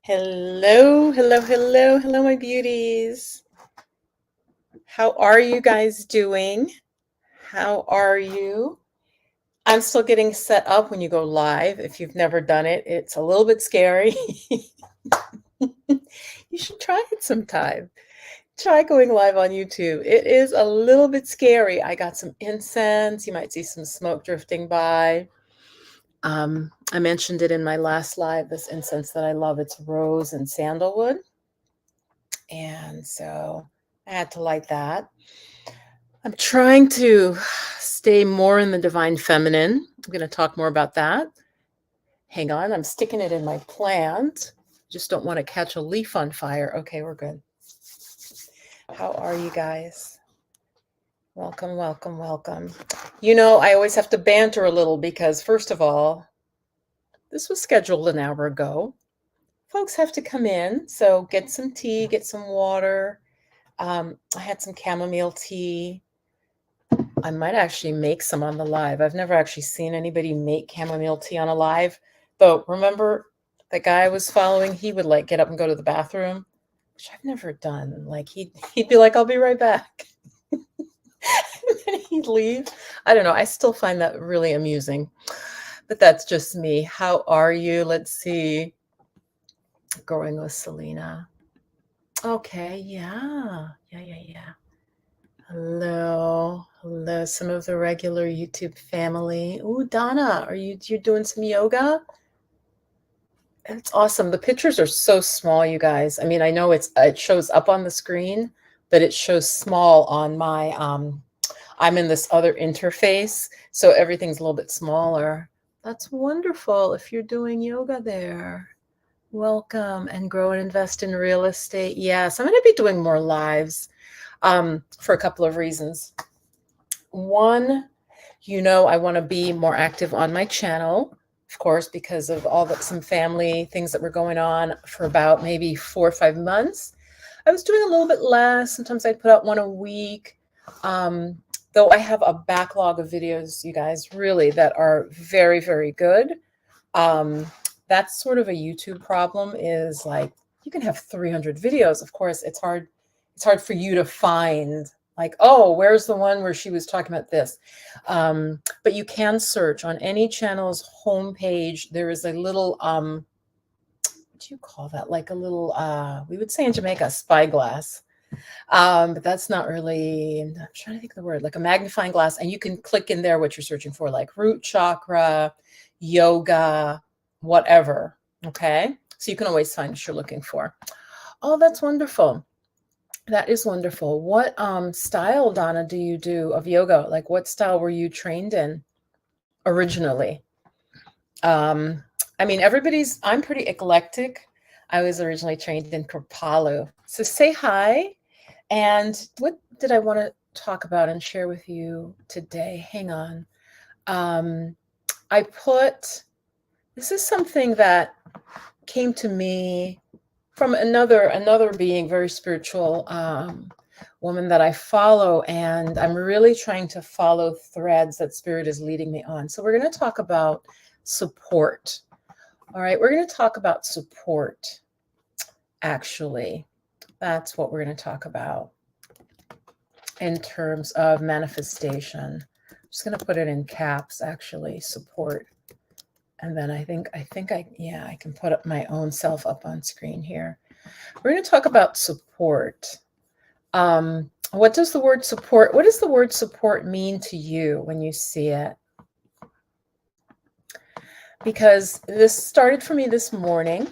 Hello, hello, hello, hello, my beauties. How are you guys doing? How are you? I'm still getting set up when you go live. If you've never done it, it's a little bit scary. You should try it sometime. Try going live on YouTube. It is a little bit scary. I got some incense. You might see some smoke drifting by. I mentioned it in my last live, this incense that I love. It's rose and sandalwood. And so I had to light that. I'm trying to stay more in the divine feminine. I'm going to talk more about that. Hang on, I'm sticking it in my plant. Just don't want to catch a leaf on fire. Okay, we're good. How are you guys? Welcome, welcome, welcome. You know, I always have to banter a little because, first of all, this was scheduled an hour ago. Folks have to come in, so get some tea, get some water. I had some chamomile tea. I might actually make some on the live. I've never actually seen anybody make chamomile tea on a live. But remember the guy I was following, he would like get up and go to the bathroom, which I've never done. Like he'd be like, I'll be right back. And then he'd leave. I don't know. I still find that really amusing. But that's just me. How are you? Let's see. Growing with Selena. Okay, yeah. Yeah. Hello, some of the regular YouTube family. Ooh, Donna, you're doing some yoga? It's awesome. The pictures are so small, you guys. I mean, I know it shows up on the screen, but it shows small on my I'm in this other interface, so everything's a little bit smaller. That's wonderful if you're doing yoga there. Welcome, and grow and invest in real estate. Yes, I'm going to be doing more lives. For a couple of reasons. One, I want to be more active on my channel, of course, because of some family things that were going on for about maybe 4 or 5 months. I was doing a little bit less. Sometimes I'd put out one a week. Though I have a backlog of videos, you guys, really, that are very, very good. That's sort of a YouTube problem, is like, you can have 300 videos. Of course, it's hard for you to find, like, oh, where's the one where she was talking about this? But you can search on any channel's homepage. There is a little, what do you call that? Like a little, we would say in Jamaica, spyglass. But that's not really, I'm trying to think of the word, like a magnifying glass. And you can click in there what you're searching for, like root chakra, yoga, whatever. Okay. So you can always find what you're looking for. Oh, that's wonderful. That is wonderful. What style, Donna, do you do of yoga? Like, what style were you trained in originally? I mean, I'm pretty eclectic. I was originally trained in Kripalu. So say hi. And what did I want to talk about and share with you today? Hang on. This is something that came to me from another being, very spiritual woman that I follow, and I'm really trying to follow threads that Spirit is leading me on. So we're going to talk about support. All right, we're going to talk about support. Actually, that's what we're going to talk about in terms of manifestation. I'm just going to put it in caps, actually, support. And then I can put up my own self up on screen here. We're going to talk about support. What does the word support mean to you when you see it? Because this started for me this morning.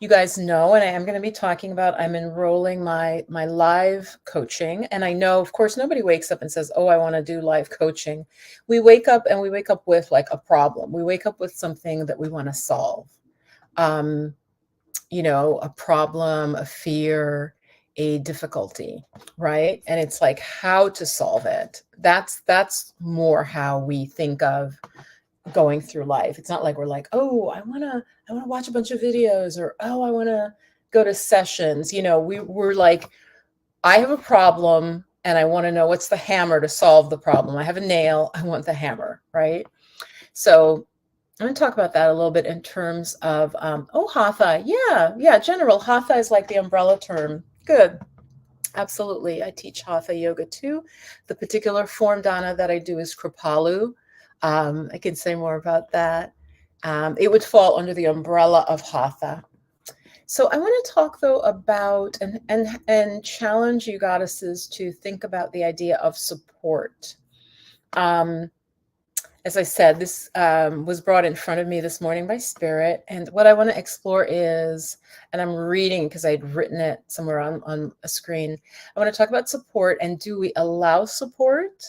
You guys know, and I am going to be talking about, I'm enrolling my live coaching. And I know, of course, nobody wakes up and says, oh, I want to do live coaching. We wake up with like a problem. We wake up with something that we want to solve. A problem, a fear, a difficulty, right? And it's like how to solve it. That's more how we think of going through life. It's not like we're like, oh, I want to watch a bunch of videos, or, oh, I want to go to sessions. We're like, I have a problem and I want to know what's the hammer to solve the problem. I have a nail, I want the hammer, right? So I'm going to talk about that a little bit in terms of, oh, Hatha. Yeah, general. Hatha is like the umbrella term. Good. Absolutely. I teach Hatha yoga too. The particular form, Dana, that I do is Kripalu. I can say more about that. It would fall under the umbrella of Hatha. So I want to talk though about and challenge you goddesses to think about the idea of support. As I said, this was brought in front of me this morning by Spirit. And what I want to explore is, and I'm reading because I'd written it somewhere on a screen. I want to talk about support, and do we allow support?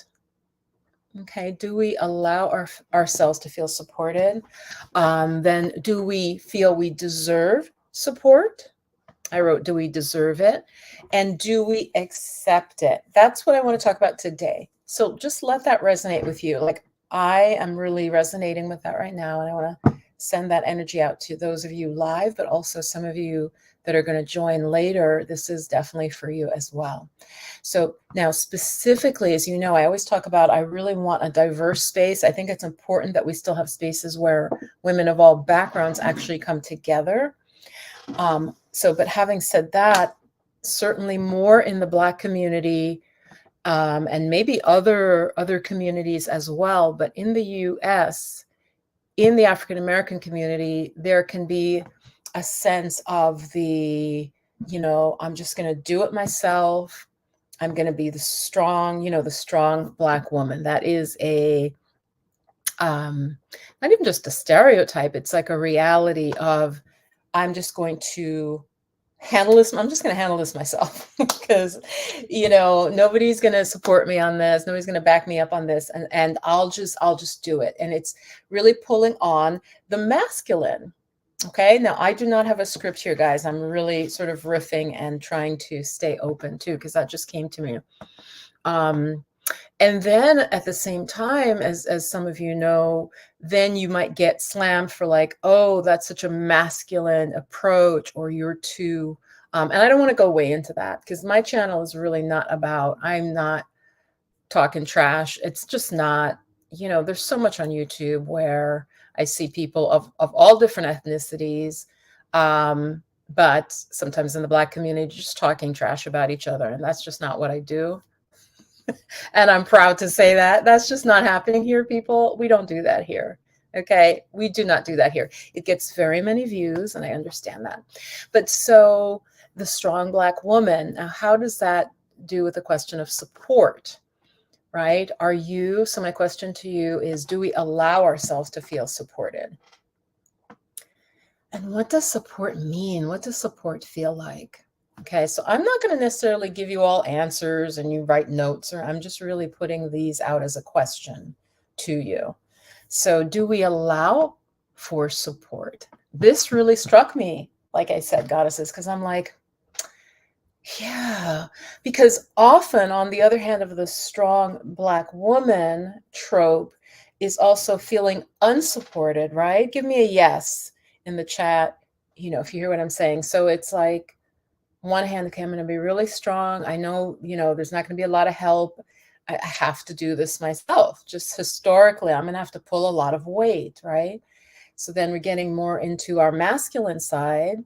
Okay, do we allow ourselves to feel supported? Then do we feel we deserve support? I wrote, do we deserve it? And do we accept it? That's what I want to talk about today. So just let that resonate with you. Like, I am really resonating with that right now. And I want to send that energy out to those of you live, but also some of you that are going to join later. This is definitely for you as well. So now specifically, as you know, I always talk about, I really want a diverse space. I think it's important that we still have spaces where women of all backgrounds actually come together. But having said that, certainly more in the Black community, and maybe other communities as well. But in the US, in the African American community, there can be a sense of the, I'm just going to do it myself. I'm going to be the strong Black woman. That is not even just a stereotype. It's like a reality of, I'm just going to handle this. I'm just going to handle this myself because, nobody's going to support me on this. Nobody's going to back me up on this. And I'll just do it. And it's really pulling on the masculine. Okay. Now I do not have a script here, guys. I'm really sort of riffing and trying to stay open too, because that just came to me. And then at the same time, as some of you know, then you might get slammed for like, oh, that's such a masculine approach, or you're too, and I don't want to go way into that because my channel is really not about, I'm not talking trash. It's just not, there's so much on YouTube where I see people of all different ethnicities, but sometimes in the Black community, just talking trash about each other. And that's just not what I do. And I'm proud to say that that's just not happening here, people. We don't do that here. Okay. We do not do that here. It gets very many views, and I understand that. But so the strong Black woman, now how does that do with the question of support, right? So my question to you is, do we allow ourselves to feel supported? And what does support mean? What does support feel like? Okay, so I'm not going to necessarily give you all answers and you write notes, or I'm just really putting these out as a question to you. So do we allow for support? This really struck me, like I said, goddesses, because I'm like, yeah, because often on the other hand of the strong Black woman trope is also feeling unsupported, right? Give me a yes in the chat, if you hear what I'm saying. So it's like, one hand, okay, I'm going to be really strong. I know, there's not going to be a lot of help. I have to do this myself. Just historically, I'm going to have to pull a lot of weight, right? So then we're getting more into our masculine side.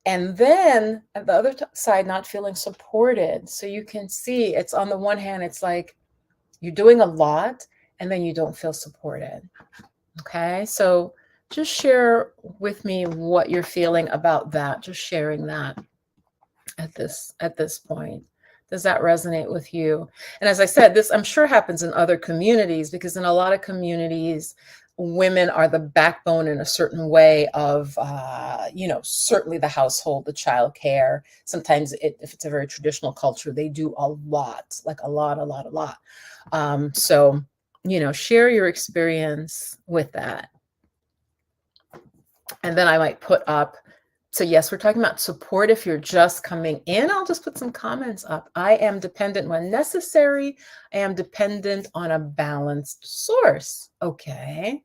And then at the other side, not feeling supported. So you can see it's on the one hand, it's like you're doing a lot and then you don't feel supported. Okay. So just share with me what you're feeling about that. Just sharing that. At this point, does that resonate with you? And as I said, this I'm sure happens in other communities, because in a lot of communities, women are the backbone in a certain way of, certainly the household, the child care. Sometimes if it's a very traditional culture, they do a lot, like a lot. So, share your experience with that. And then I might put up, so yes, we're talking about support. If you're just coming in, I'll just put some comments up. I am dependent when necessary. I am dependent on a balanced source. Okay.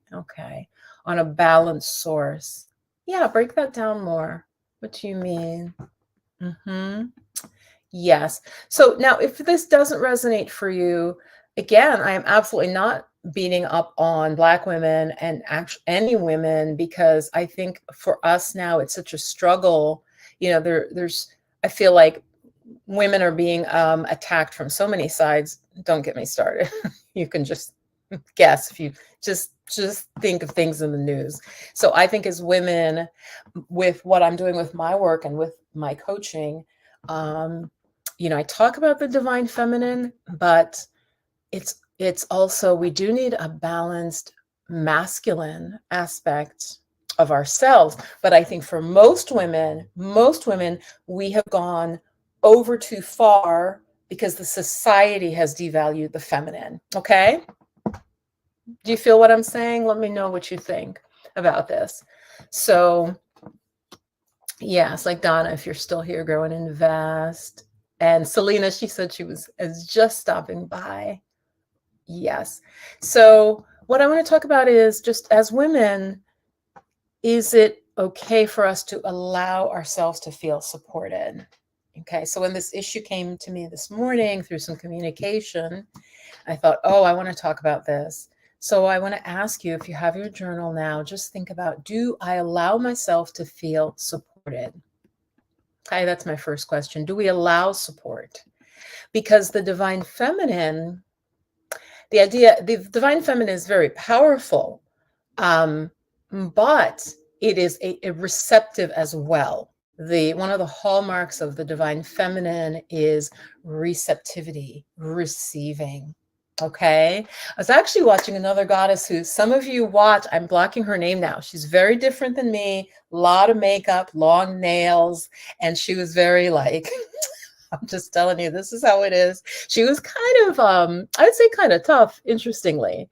On a balanced source. Yeah, break that down more. What do you mean? Yes. So now if this doesn't resonate for you, again, I am absolutely not beating up on Black women and actually any women, because I think for us now it's such a struggle. You know, there's I feel like women are being attacked from so many sides. Don't get me started. You can just guess if you just think of things in the news. So I think as women, with what I'm doing with my work and with my coaching, you know, I talk about the divine feminine, but it's also, we do need a balanced masculine aspect of ourselves. But I think for most women, we have gone over too far because the society has devalued the feminine. Okay? Do you feel what I'm saying? Let me know what you think about this. So, yes, like Donna, if you're still here, go and invest. And Selena, she said she is just stopping by. Yes. So, what I want to talk about is, just as women, is it okay for us to allow ourselves to feel supported? Okay. So, when this issue came to me this morning through some communication, I thought, oh, I want to talk about this. So I want to ask you, if you have your journal now, just think about, do I allow myself to feel supported? Okay, that's my first question. Do we allow support? Because the divine feminine, the divine feminine is very powerful, but it is a receptive as well. One of the hallmarks of the divine feminine is receptivity, receiving. Okay. I was actually watching another goddess who some of you watch. I'm blocking her name now. She's very different than me, a lot of makeup, long nails. And she was very like, I'm just telling you, this is how it is. She was kind of, I would say kind of tough, interestingly.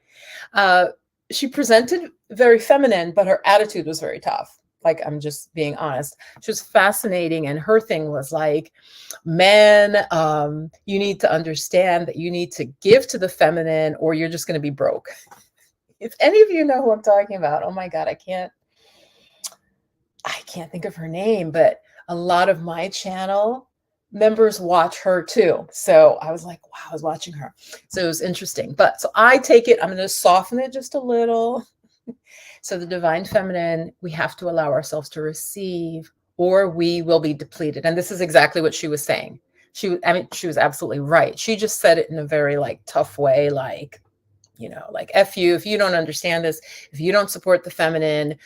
She presented very feminine, but her attitude was very tough. Like, I'm just being honest. She was fascinating. And her thing was like, men, you need to understand that you need to give to the feminine or you're just going to be broke. If any of you know who I'm talking about, oh my God, I can't think of her name, but a lot of my channel members watch her too. So I was like, wow, I was watching her. So it was interesting. But so I take it, I'm going to soften it just a little. So the divine feminine, we have to allow ourselves to receive, or we will be depleted. And this is exactly what she was saying. She was absolutely right. She just said it in a very like tough way, like, you know, like F you, if you don't understand this, if you don't support the feminine,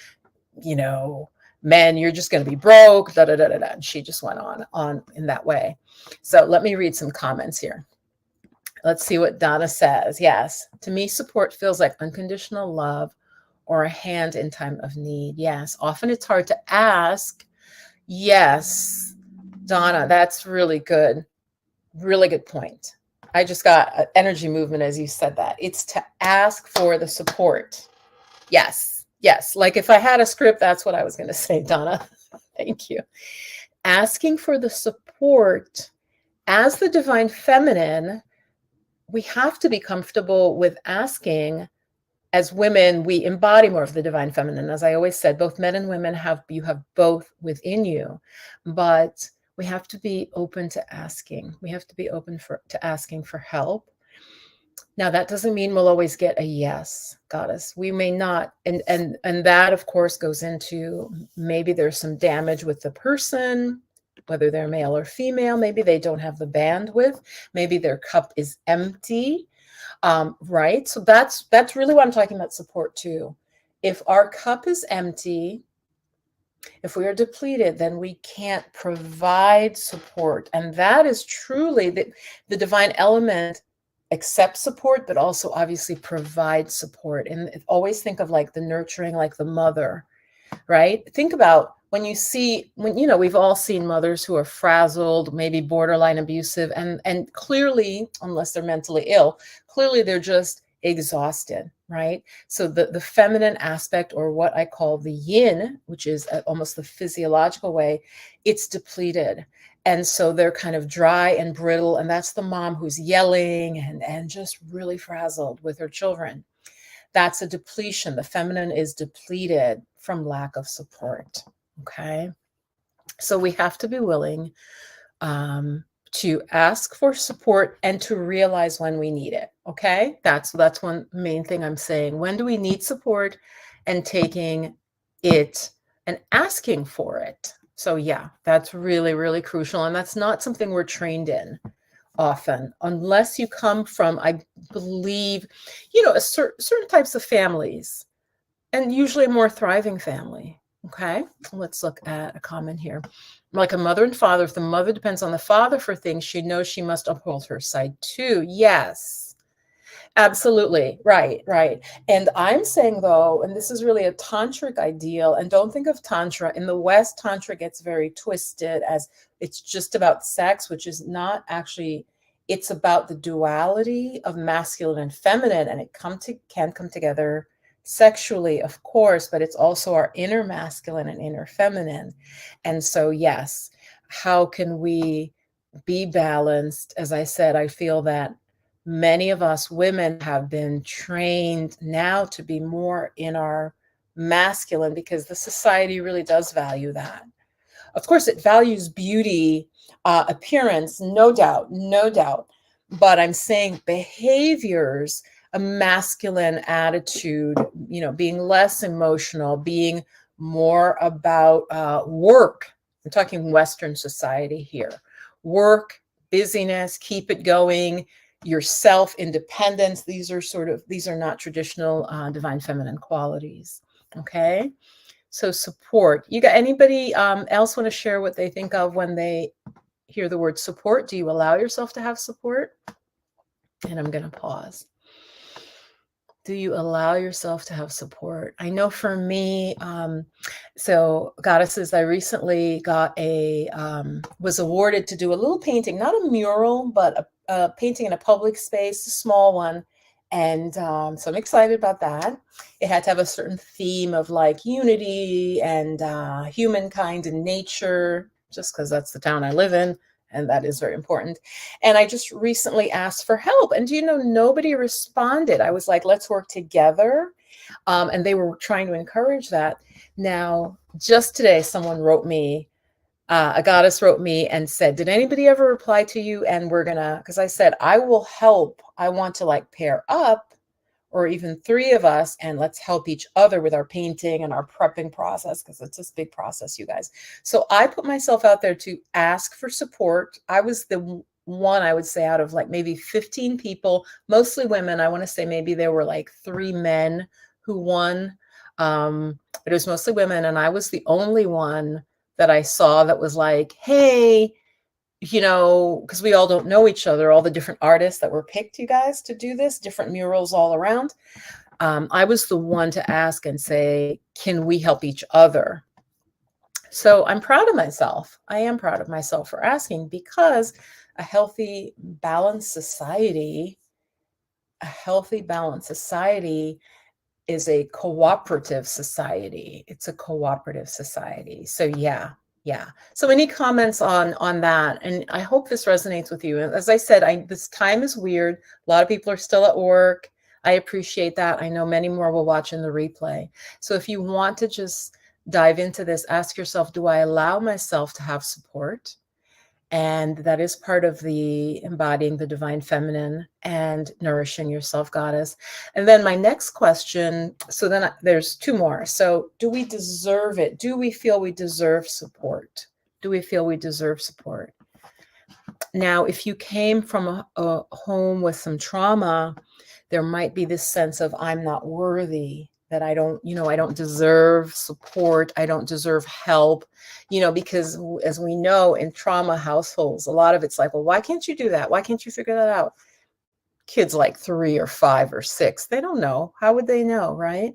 you know, men, you're just going to be broke, da da da da da. And she just went on in that way. So let me read some comments here. Let's see what Donna says. Yes, to me, support feels like unconditional love or a hand in time of need. Yes, often it's hard to ask. Yes, Donna, that's really good. Really good point. I just got an energy movement as you said that. It's to ask for the support. Yes, yes. Like if I had a script, that's what I was going to say, Donna. Thank you. Asking for the support as the divine feminine, we have to be comfortable with asking. As women, we embody more of the divine feminine. As I always said, both men and women you have both within you, but we have to be open to asking. We have to be open to asking for help. Now, that doesn't mean we'll always get a yes, goddess. We may not. And that, of course, goes into maybe there's some damage with the person, whether they're male or female. Maybe they don't have the bandwidth. Maybe their cup is empty. Right. So that's really what I'm talking about support too. If our cup is empty, if we are depleted, then we can't provide support. And that is truly the divine element accepts support, but also obviously provides support. And always think of like the nurturing, like the mother, right? Think about when you know, we've all seen mothers who are frazzled, maybe borderline abusive, and clearly, unless they're mentally ill, clearly they're just exhausted, right? So the feminine aspect, or what I call the yin, which is almost the physiological way, it's depleted. And so they're kind of dry and brittle. And that's the mom who's yelling and just really frazzled with her children. That's a depletion. The feminine is depleted from lack of support. Okay. So we have to be willing to ask for support and to realize when we need it. Okay, that's one main thing I'm saying. When do we need support? And taking it and asking for it. So yeah, that's really, really crucial. And that's not something we're trained in often, unless you come from, I believe, certain types of families, and usually a more thriving family. Okay, let's look at a comment here. Like a mother and father, if the mother depends on the father for things, she knows she must uphold her side too. Yes. Absolutely. Right, right. And I'm saying though, and this is really a tantric ideal, and don't think of tantra. In the West, tantra gets very twisted as it's just about sex, which is not actually, it's about the duality of masculine and feminine, and can come together sexually, of course, but it's also our inner masculine and inner feminine. And so, yes, how can we be balanced? As I said, I feel that many of us women have been trained now to be more in our masculine because the society really does value that. Of course, it values beauty, appearance, no doubt, no doubt. But I'm saying behaviors, a masculine attitude, being less emotional, being more about work. I'm talking Western society here. Work, busyness, keep it going, your self independence. These are not traditional divine feminine qualities. Okay. So support. You got anybody else want to share what they think of when they hear the word support? Do you allow yourself to have support? And I'm going to pause. Do you allow yourself to have support? I know for me, so goddesses, I recently was awarded to do a little painting, not a mural, but a painting in a public space, a small one. And so I'm excited about that. It had to have a certain theme of like unity and humankind and nature, just because that's the town I live in. And that is very important. And I just recently asked for help. And nobody responded. I was like, let's work together. And they were trying to encourage that. Now, just today, someone wrote me, a goddess wrote me and said, did anybody ever reply to you? And because I said, I will help. I want to like pair up, or even three of us, and let's help each other with our painting and our prepping process, because it's this big process, you guys. So I put myself out there to ask for support. I was the one, I would say, out of like maybe 15 people, mostly women. I want to say maybe there were like 3 men who won, but it was mostly women. And I was the only one that I saw that was like, hey, because we all don't know each other, all the different artists that were picked, you guys, to do this, different murals all around. I was the one to ask and say, can we help each other? So I'm proud of myself. I am proud of myself for asking, because a healthy, balanced society is a cooperative society. It's a cooperative society. So yeah. So any comments on that? And I hope this resonates with you. As I said, this time is weird. A lot of people are still at work. I appreciate that. I know many more will watch in the replay. So if you want to just dive into this, ask yourself, do I allow myself to have support? And that is part of the embodying the divine feminine and nourishing yourself, goddess. And then my next question, so then there's 2 more. So do we deserve it? Do we feel we deserve support? Do we feel we deserve support? Now, if you came from a home with some trauma, there might be this sense of I'm not worthy, that I don't deserve support. I don't deserve help, because as we know, in trauma households, a lot of it's like, well, why can't you do that? Why can't you figure that out? Kids like 3 or 5 or 6, they don't know. How would they know, right?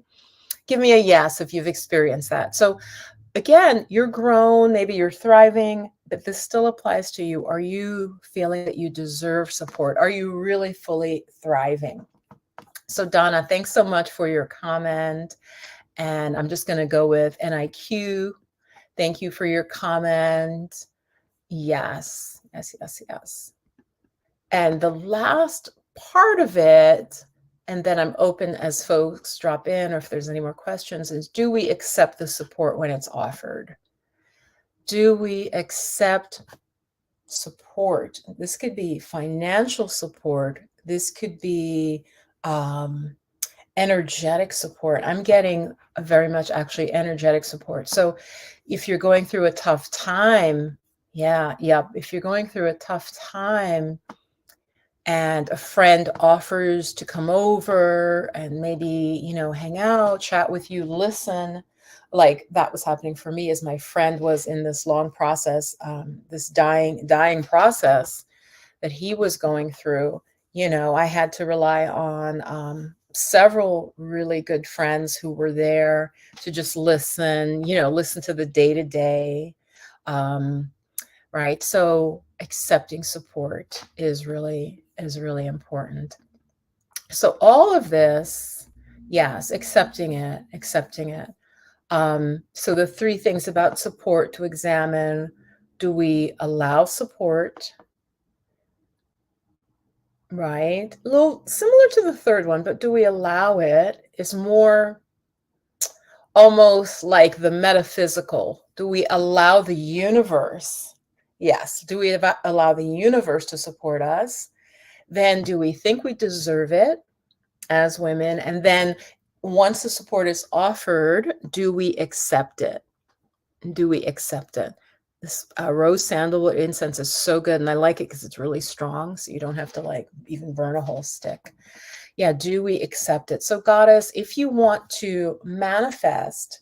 Give me a yes if you've experienced that. So again, you're grown, maybe you're thriving, but this still applies to you. Are you feeling that you deserve support? Are you really fully thriving? So Donna, thanks so much for your comment. And I'm just going to go with NIQ. Thank you for your comment. Yes. And the last part of it, and then I'm open as folks drop in, or if there's any more questions, is do we accept the support when it's offered? Do we accept support? This could be financial support. This could be energetic support. I'm getting very much actually energetic support. So if you're going through a tough time, if you're going through a tough time and a friend offers to come over and maybe, you know, hang out, chat with you, listen, like that was happening for me as my friend was in this long process, this dying process that he was going through. You know, I had to rely on several really good friends who were there to just listen, you know, listen to the day to day. Right. So accepting support is really important. So all of this, yes, accepting it. So the three things about support to examine: do we allow support? Right. A little similar to the third one, but do we allow it is more almost like the metaphysical. Do we allow the universe? Yes. Do we allow the universe to support us? Then do we think we deserve it as women? And then once the support is offered, do we accept it? Do we accept it? This rose sandalwood incense is so good, and I like it because it's really strong, so you don't have to like even burn a whole stick. Yeah, do we accept it? So goddess, if you want to manifest,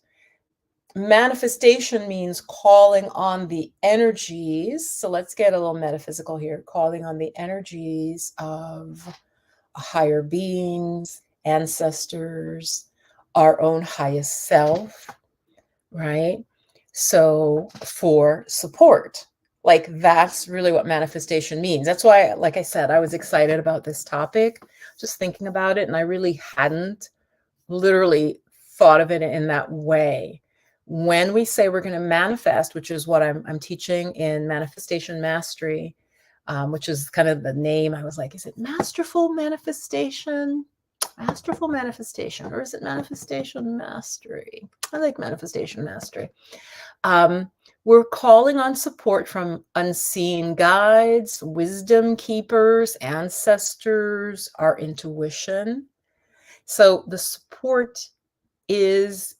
manifestation means calling on the energies. So let's get a little metaphysical here. Calling on the energies of higher beings, ancestors, our own highest self, right? So for support, like that's really what manifestation means. That's why, like I said, I was excited about this topic, just thinking about it. And I really hadn't literally thought of it in that way. When we say we're going to manifest, which is what I'm teaching in Manifestation Mastery, which is kind of the name. I was like, is it masterful manifestation? Masterful manifestation, or is it manifestation mastery? I like manifestation mastery. We're calling on support from unseen guides, wisdom keepers, ancestors, our intuition. So the support is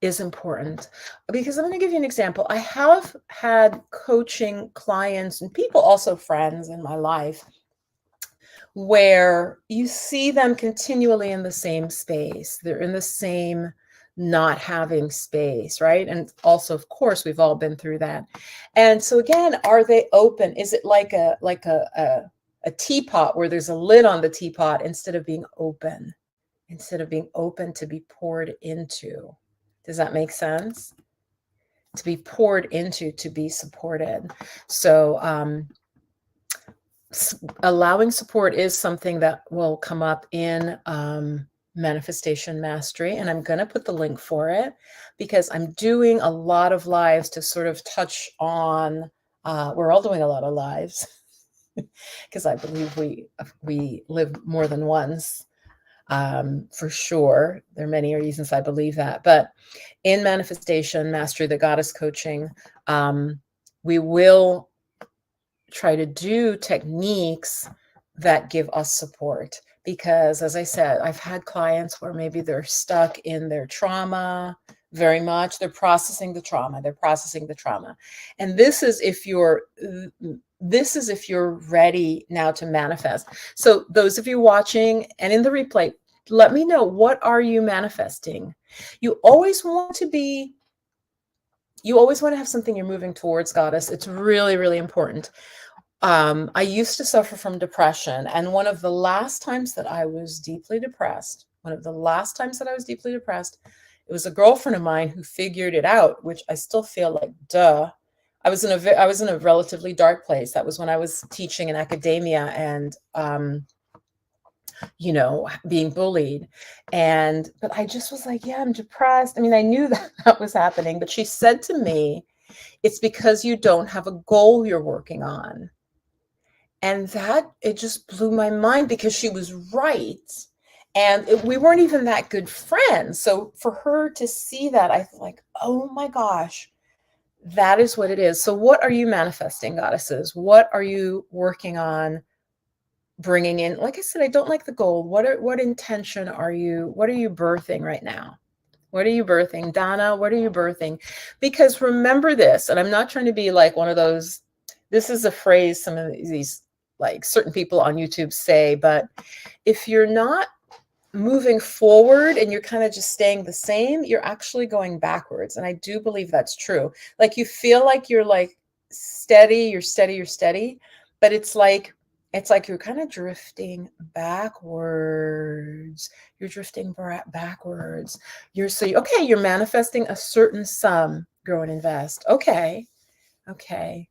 important, because I'm going to give you an example. I have had coaching clients and people, also friends in my life, where you see them continually in the same space. They're in the same not having space, right? And also, of course, we've all been through that. And so again, are they open? Is it like a teapot where there's a lid on the teapot instead of being open? Instead of being open to be poured into. Does that make sense? To be poured into, to be supported. So allowing support is something that will come up in Manifestation Mastery. And I'm going to put the link for it because I'm doing a lot of lives to sort of touch on, we're all doing a lot of lives because I believe we live more than once. For sure. There are many reasons I believe that. But in Manifestation Mastery, the Goddess Coaching, we will try to do techniques that give us support. Because as I said, I've had clients where maybe they're stuck in their trauma very much. They're processing the trauma. And this is if you're ready now to manifest. So those of you watching and in the replay, let me know, what are you manifesting? You always want to have something you're moving towards, goddess. It's really, really important. I used to suffer from depression. And one of the last times that I was deeply depressed, it was a girlfriend of mine who figured it out, which I still feel like, duh. I was in a relatively dark place. That was when I was teaching in academia and, being bullied. But I just was like, yeah, I'm depressed. I mean, I knew that was happening, but she said to me, it's because you don't have a goal you're working on. And it just blew my mind because she was right. And we weren't even that good friends. So for her to see that, I was like, oh my gosh, that is what it is. So what are you manifesting, goddesses? What are you working on bringing in, like I said, I don't like the gold. What intention are you, what are you birthing right now? What are you birthing? Donna, what are you birthing? Because remember this, and I'm not trying to be like one of those, this is a phrase some of these like certain people on YouTube say, but if you're not moving forward and you're kind of just staying the same, you're actually going backwards. And I do believe that's true. Like you feel like you're like steady, you're steady, you're steady, but it's like you're kind of drifting backwards. You're drifting backwards. Okay, you're manifesting a certain sum, grow and invest. Okay. Okay.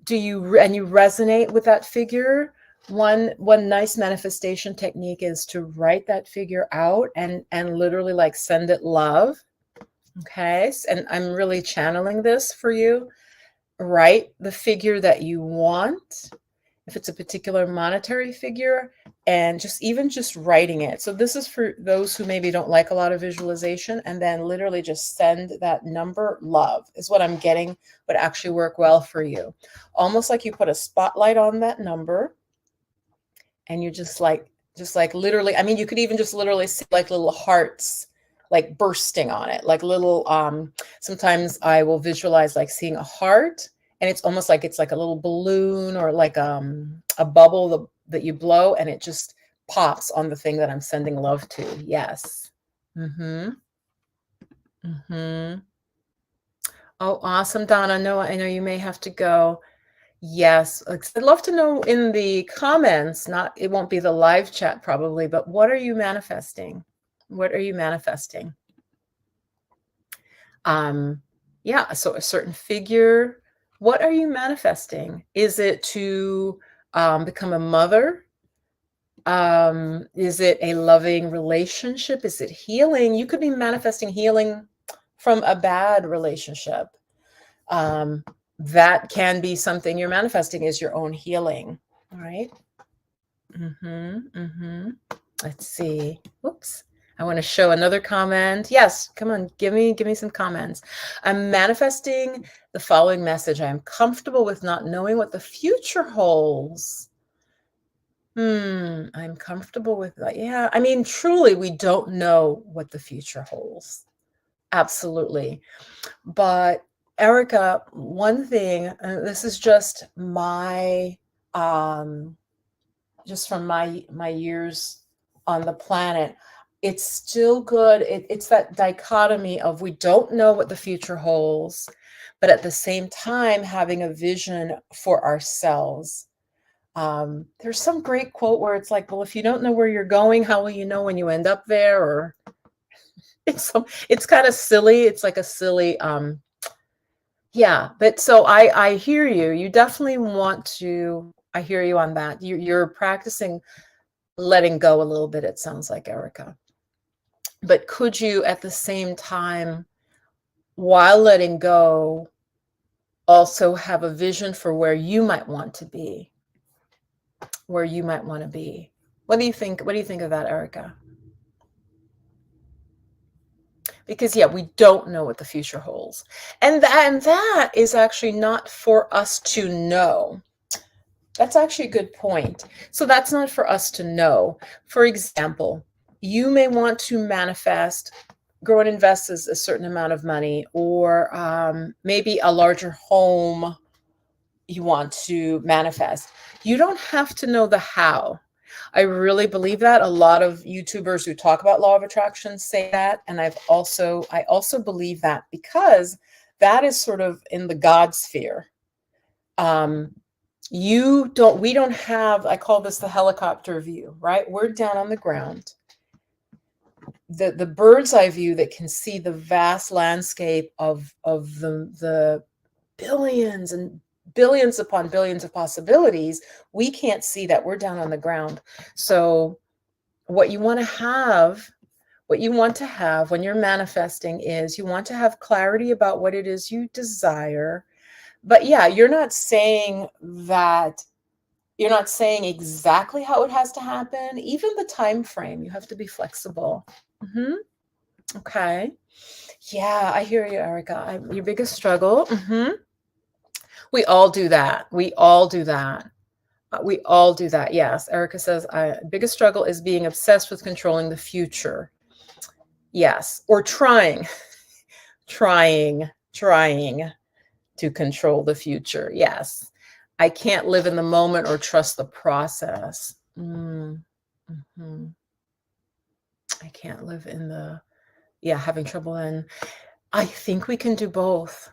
And you resonate with that figure? One nice manifestation technique is to write that figure out and literally like send it love. Okay. And I'm really channeling this for you. Write the figure that you want, if it's a particular monetary figure, and just writing it. So this is for those who maybe don't like a lot of visualization, and then literally just send that number love is what I'm getting would actually work well for you. Almost like you put a spotlight on that number and you just like literally, I mean, you could even just literally see like little hearts like bursting on it, like little, sometimes I will visualize like seeing a heart, and it's almost like it's like a little balloon or like a bubble that you blow, and it just pops on the thing that I'm sending love to. Yes. Mm-hmm. Mm-hmm. Oh, awesome, Donna. No, I know you may have to go. Yes, I'd love to know in the comments, it won't be the live chat probably, but what are you manifesting? What are you manifesting? Yeah, so a certain figure. What are you manifesting? Is it to become a mother? Is it a loving relationship? Is it healing? You could be manifesting healing from a bad relationship. That can be something you're manifesting, is your own healing. All right. Let's see. Oops. I want to show another comment. Yes, come on, give me some comments. I'm manifesting the following message. I am comfortable with not knowing what the future holds. I'm comfortable with that. Yeah, I mean, truly, we don't know what the future holds. Absolutely. But Erica, one thing, and this is just my, just from my years on the planet, it's still good. It's that dichotomy of we don't know what the future holds, but at the same time having a vision for ourselves. There's some great quote where it's like, well, if you don't know where you're going, how will you know when you end up there? Or it's kind of silly. It's like a silly, yeah. But so I hear you. You definitely want to, I hear you on that. You're practicing letting go a little bit, it sounds like, Erica. But could you at the same time, while letting go, also have a vision for where you might want to be? Where you might want to be. What do you think? What do you think of that, Erica? Because yeah, we don't know what the future holds. And that is actually not for us to know. That's actually a good point. So that's not for us to know. For example, you may want to manifest, grow and invest a certain amount of money, or maybe a larger home you want to manifest. You don't have to know the how. I really believe that. A lot of YouTubers who talk about law of attraction say that. And I also believe that, because that is sort of in the God sphere. We don't have, I call this the helicopter view, right? We're down on the ground. The bird's eye view that can see the vast landscape of the billions and billions upon billions of possibilities. We can't see that. We're down on the ground. So what you want to have when you're manifesting is you want to have clarity about what it is you desire. But yeah, you're not saying exactly how it has to happen. Even the time frame, you have to be flexible. Okay. Yeah, I hear you, Erica. Your biggest struggle. We all do that. We all do that. We all do that. Yes. Erica says, biggest struggle is being obsessed with controlling the future. Yes. Or trying to control the future. Yes. I can't live in the moment or trust the process. Mm-hmm. I can't live in the, having trouble. And I think we can do both.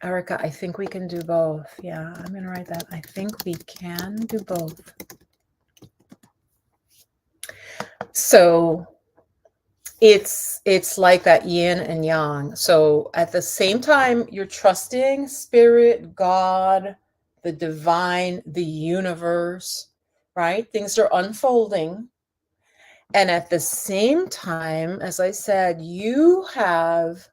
Erica, I think we can do both. Yeah, I'm going to write that. I think we can do both. So it's like that yin and yang. So at the same time, you're trusting spirit, God, the divine, the universe, right? Things are unfolding. And at the same time, as I said, you have,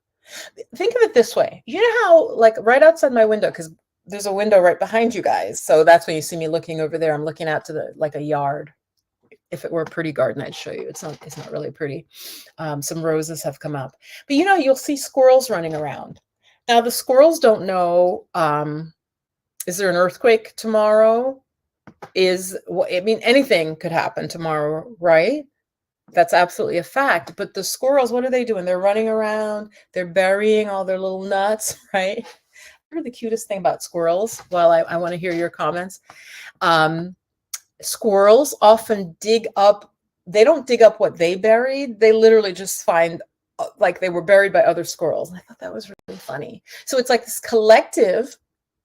think of it this way. You know how, like, right outside my window, because there's a window right behind you guys. So that's when you see me looking over there. I'm looking out to the, like, a yard. If it were a pretty garden, I'd show you. It's not really pretty. Some roses have come up. But you'll see squirrels running around. Now, the squirrels don't know, is there an earthquake tomorrow? Anything could happen tomorrow, right? That's absolutely a fact. But the squirrels, what are they doing? They're running around. They're burying all their little nuts, right? I heard the cutest thing about squirrels. Well, I want to hear your comments. Squirrels often dig up, they don't dig up what they buried. They literally just find, like, they were buried by other squirrels. I thought that was really funny. So it's like this collective,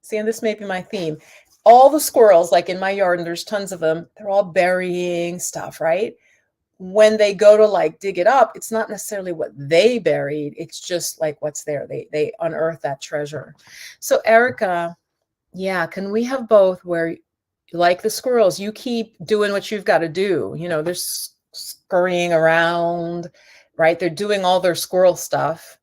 see, and this may be my theme. All the squirrels, like in my yard, and there's tons of them, they're all burying stuff, right? When they go to, like, dig it up, it's not necessarily what they buried. It's just like what's there. They unearth that treasure. So Erica, yeah, can we have both, where, like the squirrels, you keep doing what you've got to do. They're scurrying around, right? They're doing all their squirrel stuff,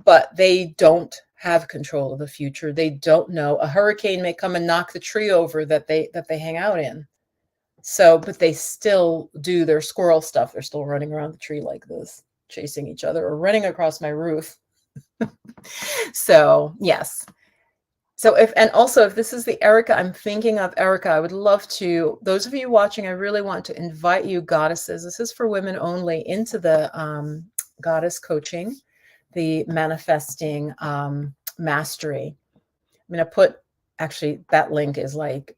but they don't have control of the future. They don't know. A hurricane may come and knock the tree over that they hang out in. So, but they still do their squirrel stuff. They're still running around the tree like this, chasing each other, or running across my roof. So, yes. So if this is the Erica I'm thinking of, Erica, I would love to, those of you watching, I really want to invite you, goddesses, this is for women only, into the goddess coaching, the manifesting mastery. I'm going to put, actually, that link is like,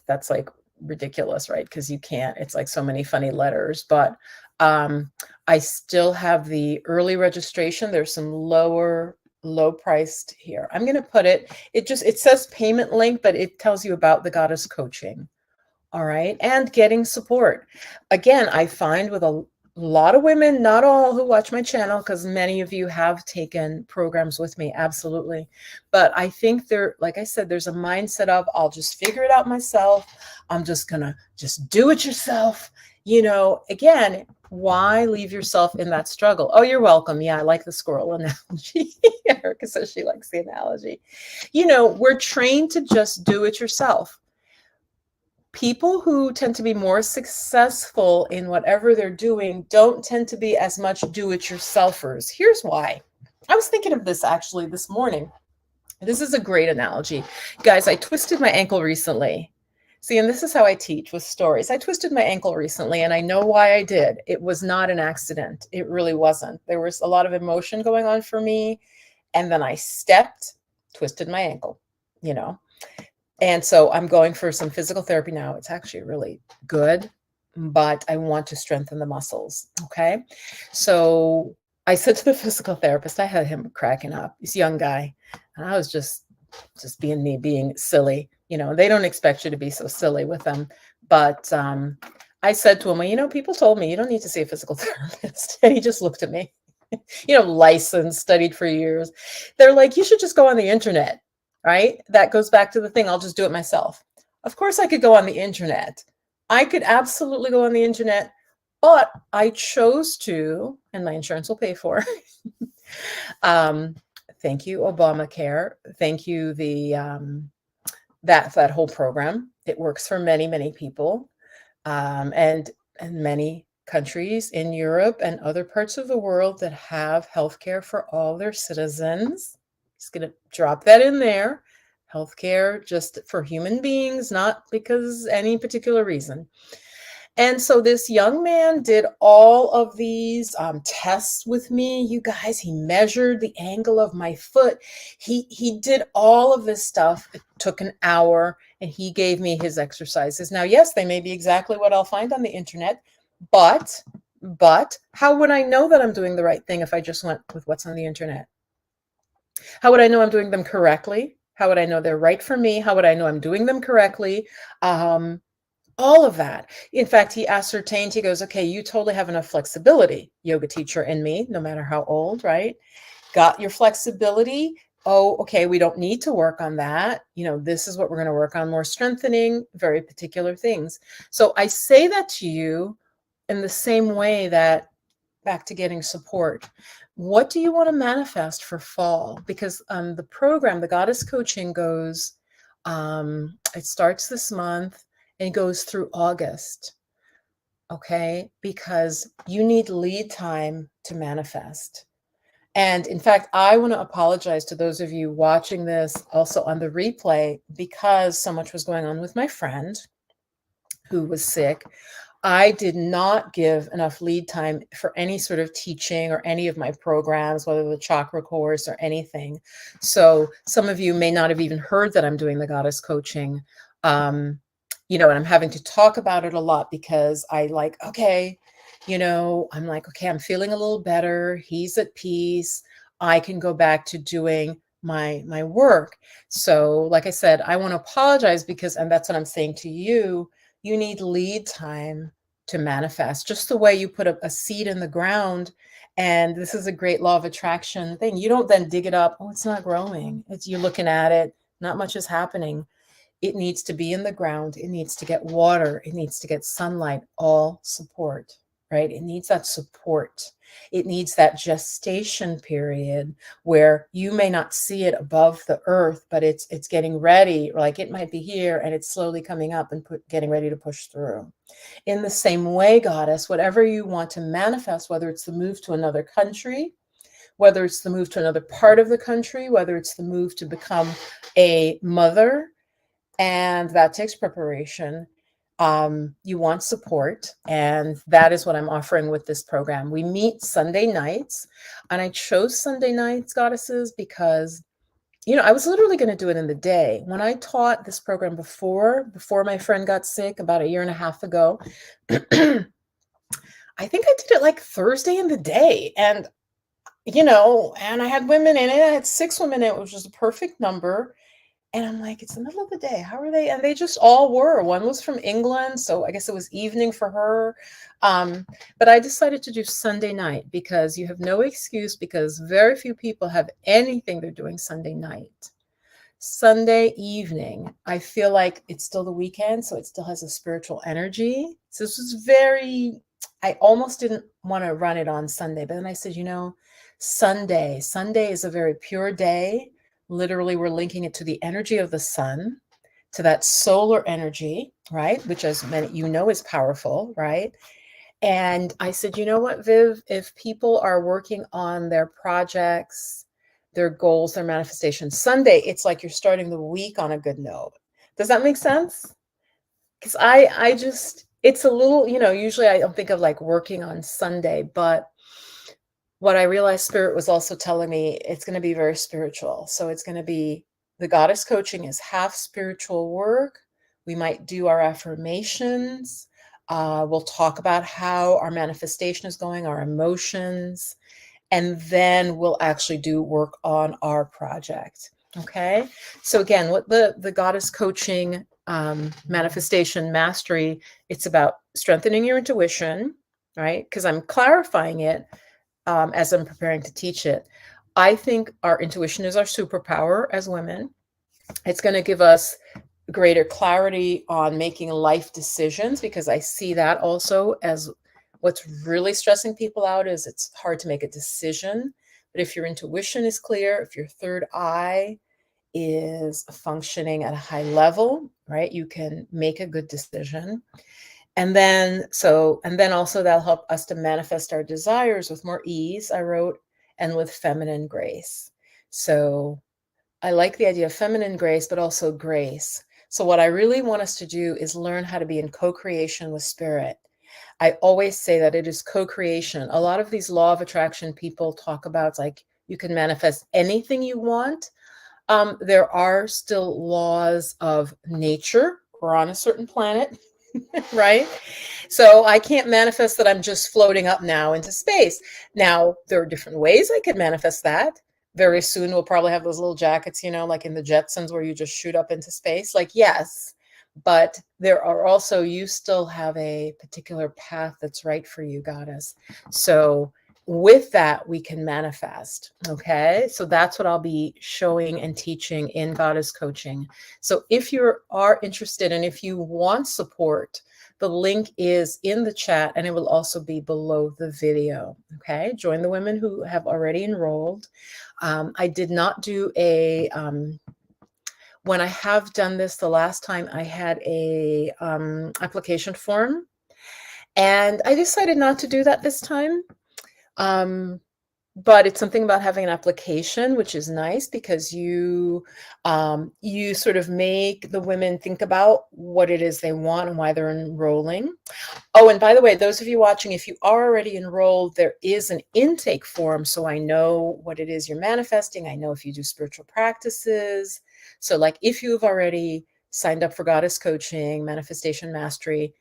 that's like ridiculous, right? Because you can't, it's like so many funny letters, but I still have the early registration. There's some low priced here. I'm going to put it says payment link, but it tells you about the goddess coaching. All right. And getting support. Again, I find with a lot of women, not all who watch my channel, because many of you have taken programs with me. Absolutely. But I think like I said, there's a mindset of, I'll just figure it out myself. I'm just going to just do it yourself. Again, why leave yourself in that struggle? Oh, you're welcome. Yeah, I like the squirrel analogy. Erica says she likes the analogy. We're trained to just do it yourself. People who tend to be more successful in whatever they're doing don't tend to be as much do-it-yourselfers. Here's why. I was thinking of this actually this morning. This is a great analogy. Guys, I twisted my ankle recently. See, and this is how I teach with stories. I twisted my ankle recently, and I know why I did. It was not an accident. It really wasn't. There was a lot of emotion going on for me, and then I stepped, twisted my ankle, And so I'm going for some physical therapy now. It's actually really good, but I want to strengthen the muscles, okay? So I said to the physical therapist, I had him cracking up, this young guy, and I was just being me, being silly. They don't expect you to be so silly with them. But I said to him, well, people told me you don't need to see a physical therapist. And he just looked at me, licensed, studied for years. They're like, you should just go on the internet, right? That goes back to the thing, I'll just do it myself. Of course I could go on the internet. I could absolutely go on the internet, but I chose to, and my insurance will pay for. Thank you, Obamacare. Thank you, that whole program. It works for many, many people, and many countries in Europe and other parts of the world that have healthcare for all their citizens. Just going to drop that in there. healthcare just for human beings, not because any particular reason. And so this young man did all of these tests with me. You guys, he measured the angle of my foot. He did all of this stuff. It took an hour, and he gave me his exercises. Now, yes, they may be exactly what I'll find on the internet, but how would I know that I'm doing the right thing if I just went with what's on the internet? How would I know I'm doing them correctly? How would I know they're right for me? How would I know I'm doing them correctly? All of that. In fact, he ascertained, he goes, okay, you totally have enough flexibility, yoga teacher in me, no matter how old, right? Got your flexibility. Oh, okay, we don't need to work on that. This is what we're going to work on, more strengthening, very particular things. So I say that to you in the same way that, back to getting support. What do you want to manifest for fall? Because the program, the Goddess Coaching goes, it starts this month and goes through August. Okay, because you need lead time to manifest. And in fact, I want to apologize to those of you watching this also on the replay, because so much was going on with my friend who was sick. I did not give enough lead time for any sort of teaching or any of my programs, whether the Chakra course or anything. So some of you may not have even heard that I'm doing the Goddess Coaching. And I'm having to talk about it a lot because I'm like, okay, I'm feeling a little better. He's at peace. I can go back to doing my work. So like I said, I want to apologize and that's what I'm saying to you. You need lead time to manifest, just the way you put a seed in the ground. And this is a great law of attraction thing. You don't then dig it up. Oh, it's not growing. You're looking at it. Not much is happening. It needs to be in the ground. It needs to get water. It needs to get sunlight, all support, right? It needs that support. It needs that gestation period where you may not see it above the earth, but it's getting ready. Like it might be here and it's slowly coming up and getting ready to push through. In the same way, Goddess, whatever you want to manifest, whether it's the move to another country, whether it's the move to another part of the country, whether it's the move to become a mother, and that takes preparation. You want support, and that is what I'm offering with this program. We meet Sunday nights, and I chose Sunday nights, Goddesses, because I was literally going to do it in the day. When I taught this program before my friend got sick about 1.5 years ago, I think I did it like Thursday in the day, and and I had women in it. I had 6 women in it, which was a perfect number. And I'm like, it's the middle of the day. How are they? And they just all were. One was from England, so I guess it was evening for her. But I decided to do Sunday night because you have no excuse, because very few people have anything they're doing Sunday night. Sunday evening, I feel like it's still the weekend, so it still has a spiritual energy. So this was I almost didn't want to run it on Sunday, but then I said, Sunday is a very pure day. Literally, we're linking it to the energy of the sun, to that solar energy, right? Which, as many is powerful, right? And I said, you know what, Viv, if people are working on their projects, their goals, their manifestations, Sunday, it's like you're starting the week on a good note. Does that make sense? Because I just, it's a little, usually I don't think of like working on Sunday, but what I realized Spirit was also telling me, it's going to be very spiritual. So it's going to be, the Goddess Coaching is half spiritual work. We might do our affirmations. We'll talk about how our manifestation is going, our emotions, and then we'll actually do work on our project. Okay. So again, what the Goddess Coaching manifestation mastery, it's about strengthening your intuition, right? Because I'm clarifying it as I'm preparing to teach it. I think our intuition is our superpower as women. It's going to give us greater clarity on making life decisions, because I see that also as what's really stressing people out is it's hard to make a decision. But if your intuition is clear, if your third eye is functioning at a high level, right, you can make a good decision. And then also that'll help us to manifest our desires with more ease, I wrote, and with feminine grace. So I like the idea of feminine grace, but also grace. So what I really want us to do is learn how to be in co-creation with spirit. I always say that it is co-creation. A lot of these law of attraction people talk about, it's like you can manifest anything you want. There are still laws of nature. We're on a certain planet, right? So I can't manifest that I'm just floating up now into space. Now, there are different ways I could manifest that. Very soon we'll probably have those little jackets, you know, like in the Jetsons where you just shoot up into space. Like, yes, but there are also, you still have a particular path that's right for you, goddess. So with that, we can manifest. Okay. So that's what I'll be showing and teaching in Goddess Coaching. So if you are interested and if you want support, the link is in the chat and it will also be below the video. Okay. Join the women who have already enrolled. I did not do a, when I have done this, the last time I had a application form and I decided not to do that this time. But it's something about having an application, which is nice because you sort of make the women think about what it is they want and why they're enrolling. Oh, and by the way, those of you watching, if you are already enrolled, there is an intake form. So I know what it is you're manifesting. I know if you do spiritual practices. So like if you've already signed up for Goddess Coaching, Manifestation Mastery,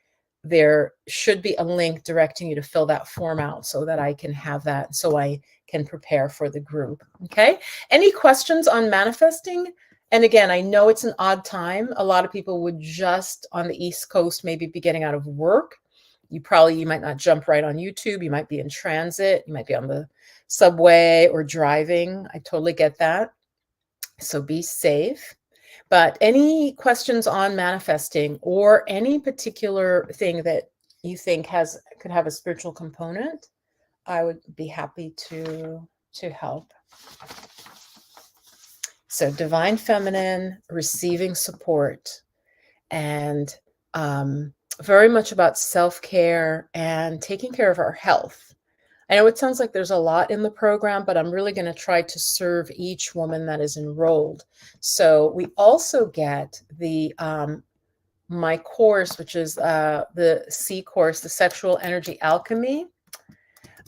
there should be a link directing you to fill that form out so that I can have that, so I can prepare for the group. Okay. Any questions on manifesting? And again, I know it's an odd time. A lot of people would just on the East Coast maybe be getting out of work. You might not jump right on YouTube. You might be in transit. You might be on the subway or driving. I totally get that. So be safe. But any questions on manifesting or any particular thing that you think could have a spiritual component, I would be happy to help. So divine feminine, receiving support, and very much about self-care and taking care of our health. I know it sounds like there's a lot in the program, but I'm really going to try to serve each woman that is enrolled. So we also get the my course, which is the C course, the Sexual Energy Alchemy.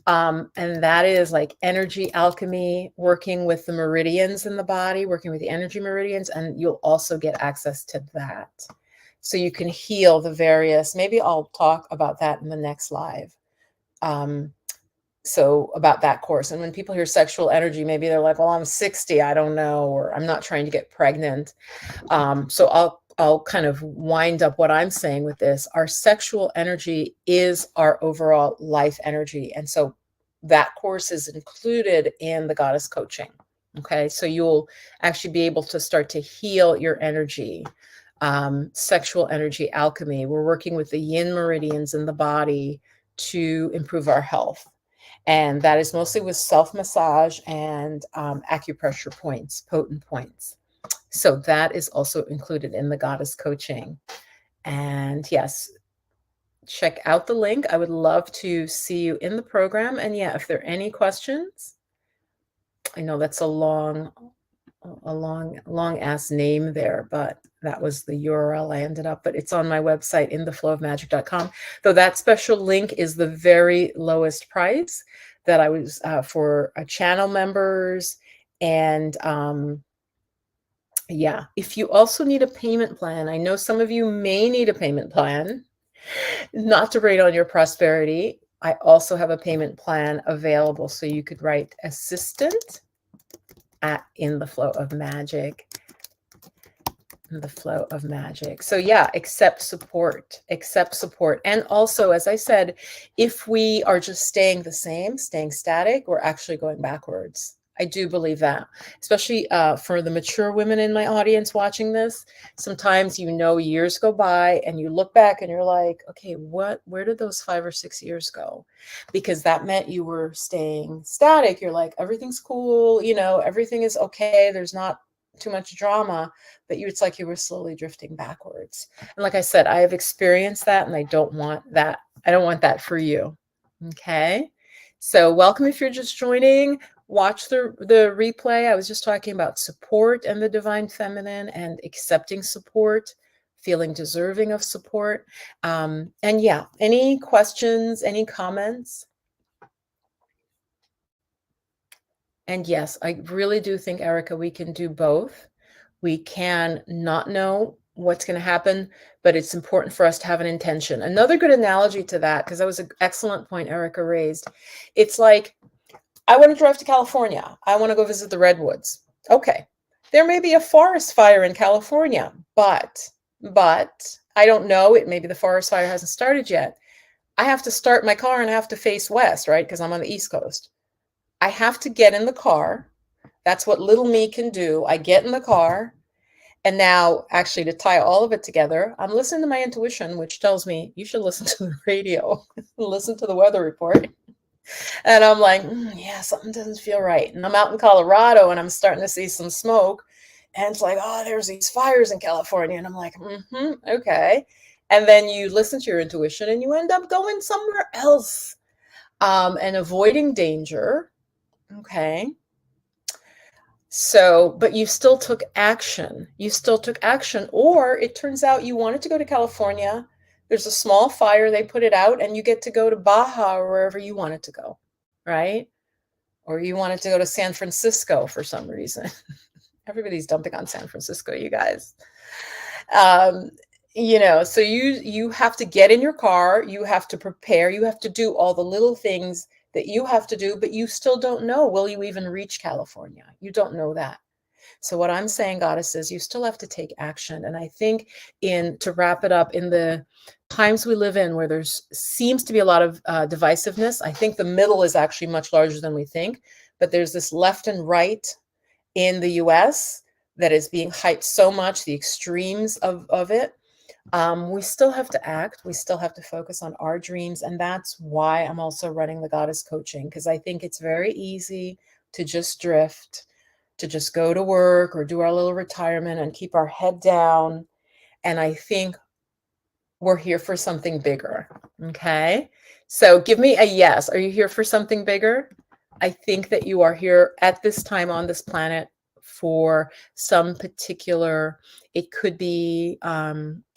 And that is like energy alchemy, working with the meridians in the body, working with the energy meridians, and you'll also get access to that. So you can heal the various, maybe I'll talk about that in the next live. So about that course. And when people hear sexual energy, maybe they're like, well, I'm 60, I don't know, or I'm not trying to get pregnant. So I'll kind of wind up what I'm saying with this. Our sexual energy is our overall life energy. And so that course is included in the Goddess Coaching. Okay. So you'll actually be able to start to heal your energy. Sexual energy alchemy. We're working with the yin meridians in the body to improve our health. And that is mostly with self-massage and acupressure points, potent points. So that is also included in the Goddess Coaching. And yes, check out the link. I would love to see you in the program. And yeah, if there are any questions, I know that's a long ass name there, but that was the URL I ended up, but it's on my website, intheflowofmagic.com. Though that special link is the very lowest price that I was for channel members. And yeah, if you also need a payment plan, I know some of you may need a payment plan, not to rain on your prosperity. I also have a payment plan available. So you could write assistant at In the Flow of Magic. The flow of magic. So yeah, accept support. And also, as I said, if we are just staying the same, staying static, we're actually going backwards. I do believe that, especially for the mature women in my audience watching this. Sometimes, years go by and you look back and you're like, okay, where did those 5 or 6 years go? Because that meant you were staying static. You're like, everything's cool, everything is okay. There's not too much drama, but it's like you were slowly drifting backwards. And like I said, I have experienced that and I don't want that. I don't want that for you. Okay. So welcome if you're just joining. watch the replay. I was just talking about support and the divine feminine and accepting support, feeling deserving of support. And yeah, any questions, any comments? And yes, I really do think, Erica, we can do both. We can not know what's going to happen, but it's important for us to have an intention. Another good analogy to that, because that was an excellent point Erica raised. It's like, I want to drive to California. I want to go visit the redwoods. Okay. There may be a forest fire in California, but I don't know. Maybe the forest fire hasn't started yet. I have to start my car and I have to face west, right? Because I'm on the East Coast. I have to get in the car. That's what little me can do. I get in the car. And now, actually, to tie all of it together, I'm listening to my intuition, which tells me you should listen to the radio, listen to the weather report. And I'm like, yeah, something doesn't feel right. And I'm out in Colorado and I'm starting to see some smoke. And it's like, oh, there's these fires in California. And I'm like, okay. And then you listen to your intuition and you end up going somewhere else and avoiding danger. Okay. So, but you still took action. You still took action. Or it turns out you wanted to go to California. There's a small fire, they put it out, and you get to go to Baja or wherever you wanted to go, right? Or you wanted to go to San Francisco for some reason. Everybody's dumping on San Francisco, you guys. So you have to get in your car, you have to prepare, you have to do all the little things that you have to do, but you still don't know, will you even reach California? You don't know that. So what I'm saying, goddess, is you still have to take action. And I think to wrap it up, in the times we live in where there seems to be a lot of divisiveness, I think the middle is actually much larger than we think, but there's this left and right in the US that is being hyped so much, the extremes of it. We still have to act. We still have to focus on our dreams. And that's why I'm also running the goddess coaching, because I think it's very easy to just drift, to just go to work or do our little retirement and keep our head down. And I think we're here for something bigger. Okay. So give me a yes. Are you here for something bigger? I think that you are here at this time on this planet for some particular, it could be, I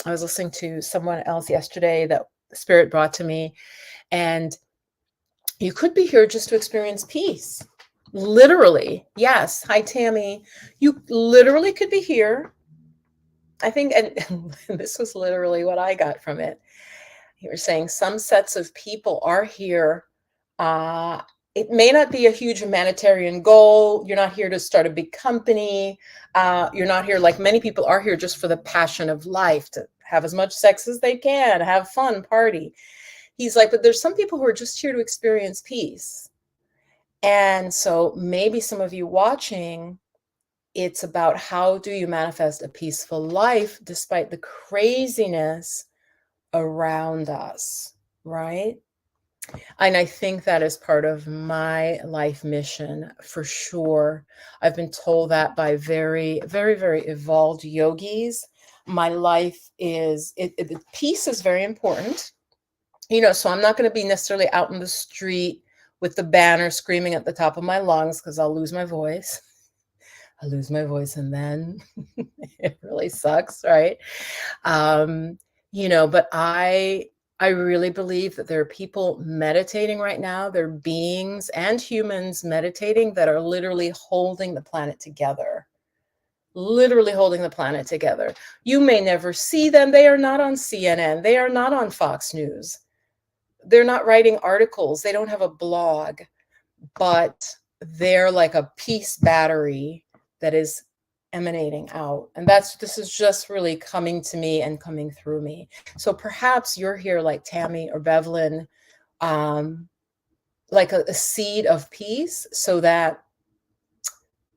was listening to someone else yesterday that Spirit brought to me, and you could be here just to experience peace. Literally. Yes. Hi, Tammy. You literally could be here. I think, and this was literally what I got from it. You were saying some sets of people are here. It may not be a huge humanitarian goal. You're not here to start a big company. You're not here, like many people are here, just for the passion of life, to have as much sex as they can, have fun, party. He's like, but there's some people who are just here to experience peace. And so maybe some of you watching, it's about how do you manifest a peaceful life despite the craziness around us, right? And I think that is part of my life mission for sure. I've been told that by very, very, very evolved yogis. My life is, peace is very important. So I'm not going to be necessarily out in the street with the banner screaming at the top of my lungs, because I'll lose my voice. I lose my voice and then it really sucks, right? But I really believe that there are people meditating right now. There are beings and humans meditating that are literally holding the planet together. Literally holding the planet together. You may never see them. They are not on CNN. They are not on Fox News. They're not writing articles. They don't have a blog, but they're like a peace battery that is emanating out. And this is just really coming to me and coming through me. So perhaps you're here like Tammy or Bevelyn, like a seed of peace, so that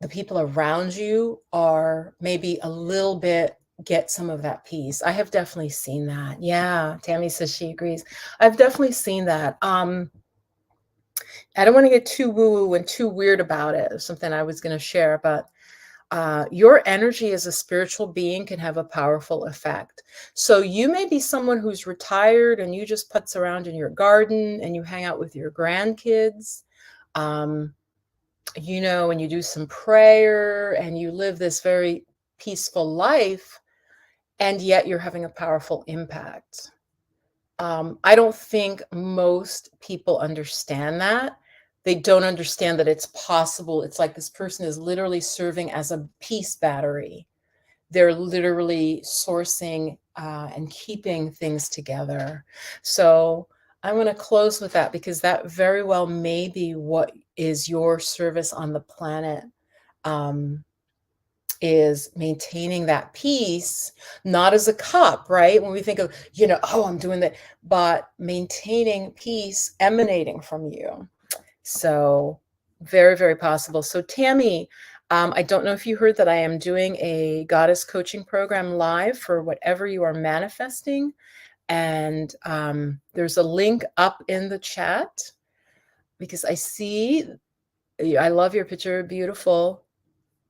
the people around you are maybe a little bit, get some of that peace. I have definitely seen that. Yeah, Tammy says she agrees. I've definitely seen that. I don't want to get too woo-woo and too weird about it. It's something I was going to share, but your energy as a spiritual being can have a powerful effect. So you may be someone who's retired and you just putz around in your garden and you hang out with your grandkids. you know, and you do some prayer and you live this very peaceful life, and yet you're having a powerful impact. I don't think most people understand that. They don't understand that it's possible. It's like this person is literally serving as a peace battery. They're literally sourcing and keeping things together. So I'm going to close with that, because that very well may be what is your service on the planet. Is maintaining that peace, not as a cup, right? When we think of, you know, oh, I'm doing that, but maintaining peace emanating from you. So very, very possible. So Tammy, I don't know if you heard that I am doing a goddess coaching program live for whatever you are manifesting. And there's a link up in the chat, because I see, I love your picture, beautiful.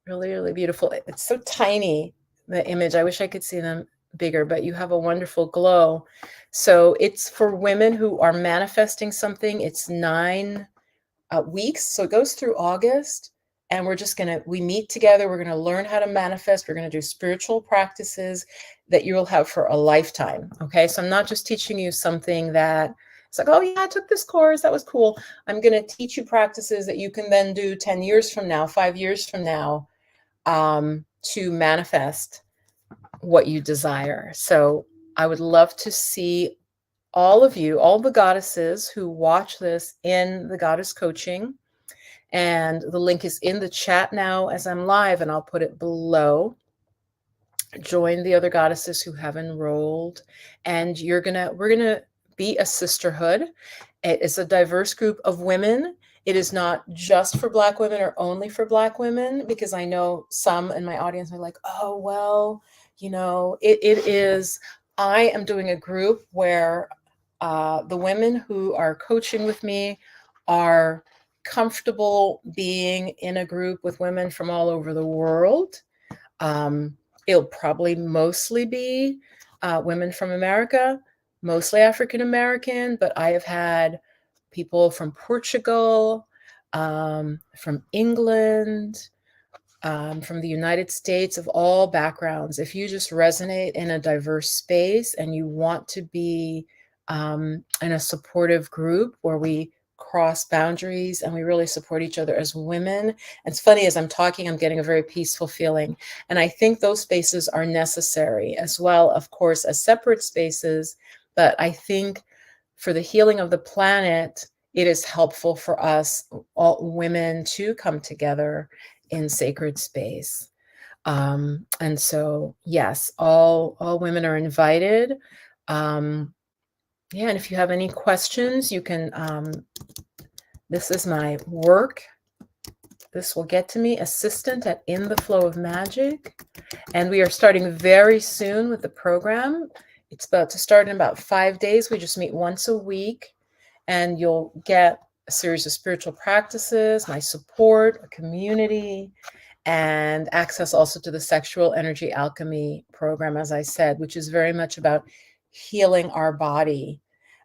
Really, really beautiful. It's so tiny, the image. I wish I could see them bigger, but you have a wonderful glow. So it's for women who are manifesting something. It's 9 weeks. So it goes through August. And we're just going to, we meet together. We're going to learn how to manifest. We're going to do spiritual practices that you'll have for a lifetime. Okay. So I'm not just teaching you something that it's like, oh yeah, I took this course. That was cool. I'm going to teach you practices that you can then do 10 years from now, 5 years from now, to manifest what you desire. So I would love to see all of you, all the goddesses who watch this in the goddess coaching. And the link is in the chat now as I'm live, and I'll put it below. Join the other goddesses who have enrolled, and we're gonna be a sisterhood. It is a diverse group of women. It is not just for Black women or only for Black women, because I know some in my audience are like, oh, well, you know, it is. I am doing a group where the women who are coaching with me are comfortable being in a group with women from all over the world. It'll probably mostly be women from America, mostly African American, but I have had people from Portugal, from England, from the United States, of all backgrounds. If you just resonate in a diverse space and you want to be in a supportive group where we cross boundaries and we really support each other as women. And it's funny, as I'm talking, I'm getting a very peaceful feeling. And I think those spaces are necessary as well, of course, as separate spaces. But I think for the healing of the planet, it is helpful for us, all women, to come together in sacred space. And so, yes, all women are invited. Yeah, and if you have any questions, you can, this is my work. This will get to me, assistant at In the Flow of Magic. And we are starting very soon with the program. It's about to start in about 5 days. We just meet once a week, and you'll get a series of spiritual practices, my support, a community, and access also to the sexual energy alchemy program, as I said, which is very much about healing our body,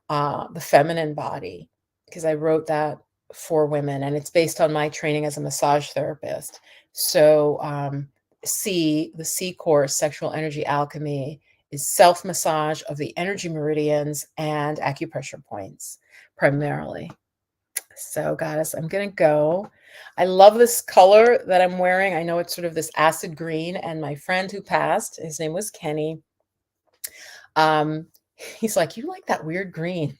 the feminine body, because I wrote that for women, and it's based on my training as a massage therapist. So the C course, Sexual Energy Alchemy, is self-massage of the energy meridians and acupressure points primarily. So goddess, I'm going to go. I love this color that I'm wearing. I know it's sort of this acid green, and my friend who passed, his name was Kenny. He's like, you like that weird green.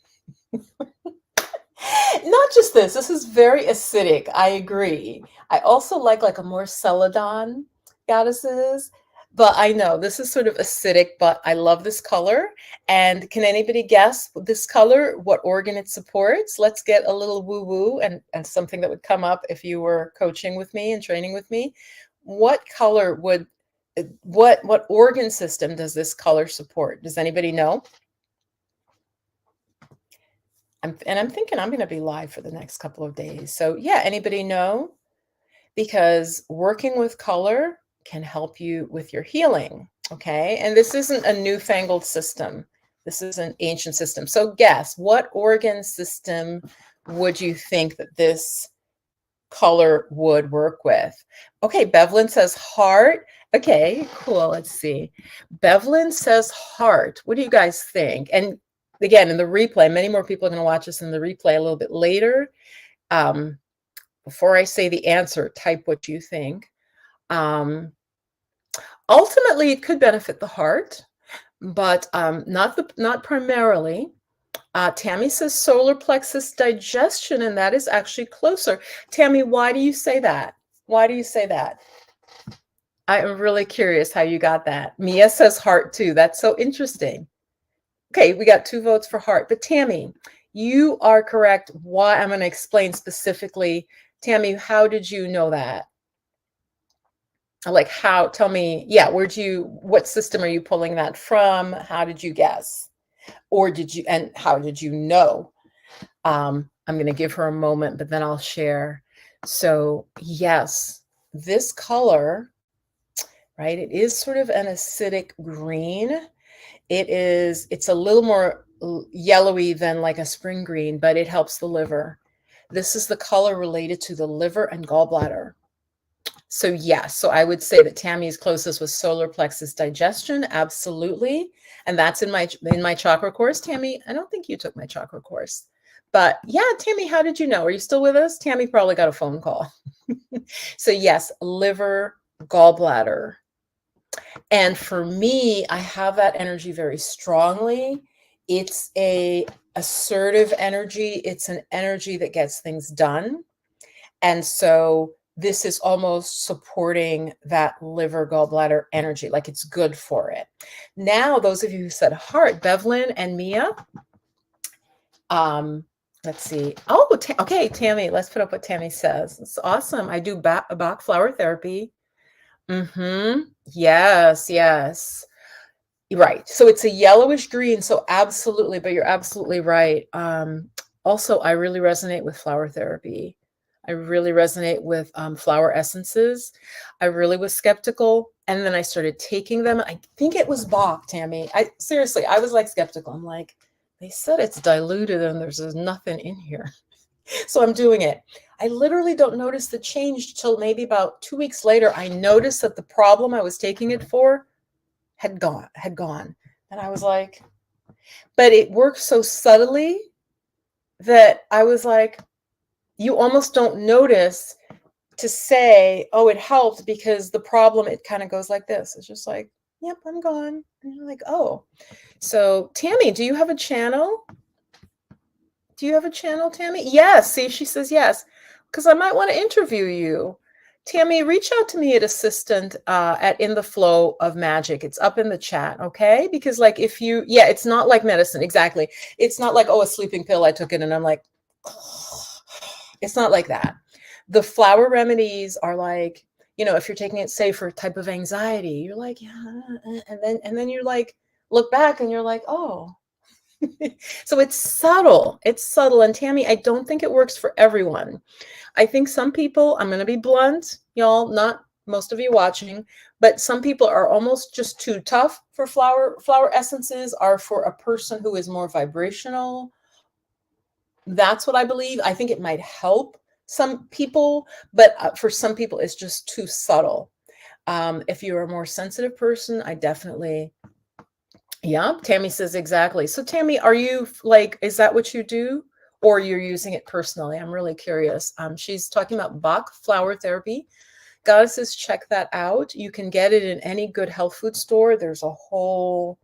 Not just this is very acidic. I agree. I also like a more celadon goddesses, but I know this is sort of acidic, but I love this color. And can anybody guess this color, what organ it supports? Let's get a little woo-woo and something that would come up if you were coaching with me and training with me. What color would, what organ system does this color support? Does anybody know? I'm thinking I'm going to be live for the next couple of days. So yeah, anybody know? Because working with color can help you with your healing. Okay. And this isn't a newfangled system. This is an ancient system. So guess, what organ system would you think that this color would work with. Okay, Bevelyn says heart. Okay, cool. Let's see. Bevelyn says heart. What do you guys think? And again, in the replay, many more people are going to watch us in the replay a little bit later. Before I say the answer, type what you think. Ultimately, it could benefit the heart, but not primarily. Tammy says solar plexus digestion, and that is actually closer. Tammy, why do you say that? Why do you say that? I am really curious how you got that. Mia says heart too. That's so interesting. Okay, we got 2 votes for heart. But Tammy, you are correct. Why? I'm going to explain specifically. Tammy, how did you know that? Like how? Tell me. Yeah, what system are you pulling that from? How did you guess? Or and how did you know? I'm going to give her a moment, but then I'll share. So yes, this color, right? It is sort of an acidic green. It's a little more yellowy than like a spring green, but it helps the liver. This is the color related to the liver and gallbladder. So yes, so I would say that Tammy's closest was solar plexus digestion, absolutely. And that's in my chakra course. Tammy, I don't think you took my chakra course. But yeah, Tammy, how did you know? Are you still with us? Tammy probably got a phone call. So yes, liver, gallbladder. And for me, I have that energy very strongly. It's a assertive energy. It's an energy that gets things done. And so this is almost supporting that liver gallbladder energy, like it's good for it. Now, those of you who said heart, Bevelyn and Mia, let's see. Oh, okay, Tammy, let's put up what Tammy says. It's awesome. I do Bach flower therapy. Yes, yes. Right. So it's a yellowish green. So absolutely, but you're absolutely right. Also, I really resonate with flower therapy. I really resonate with flower essences. I really was skeptical. And then I started taking them. I think it was Bach, Tammy. Seriously, I was like skeptical. I'm like, they said it's diluted and there's nothing in here. So I'm doing it. I literally don't notice the change till maybe about 2 weeks later. I noticed that the problem I was taking it for had gone. And I was like, but it works so subtly that I was like, you almost don't notice to say, oh, it helped, because the problem, it kind of goes like this. It's just like, yep, I'm gone. And you're like, oh. So Tammy, do you have a channel? Do you have a channel, Tammy? Yes. See, she says yes, because I might want to interview you. Tammy, reach out to me at assistant at In the Flow of Magic. It's up in the chat, okay? Because like it's not like medicine, exactly. It's not like, oh, a sleeping pill, I took it and I'm like, it's not like that. The flower remedies are like, if you're taking it, say, for a type of anxiety, you're like, yeah, and then you're like, look back and you're like, oh. So it's subtle. It's subtle. And Tammy, I don't think it works for everyone. I think some people, I'm going to be blunt, y'all, not most of you watching, but some people are almost just too tough for flower essences, are for a person who is more vibrational. That's what I believe. I think it might help some people, but for some people, it's just too subtle. If you're a more sensitive person, I definitely, yeah, Tammy says exactly. So Tammy, are you like, is that what you do? Or you're using it personally? I'm really curious. She's talking about Bach flower therapy. Goddesses, check that out. You can get it in any good health food store. There's a whole,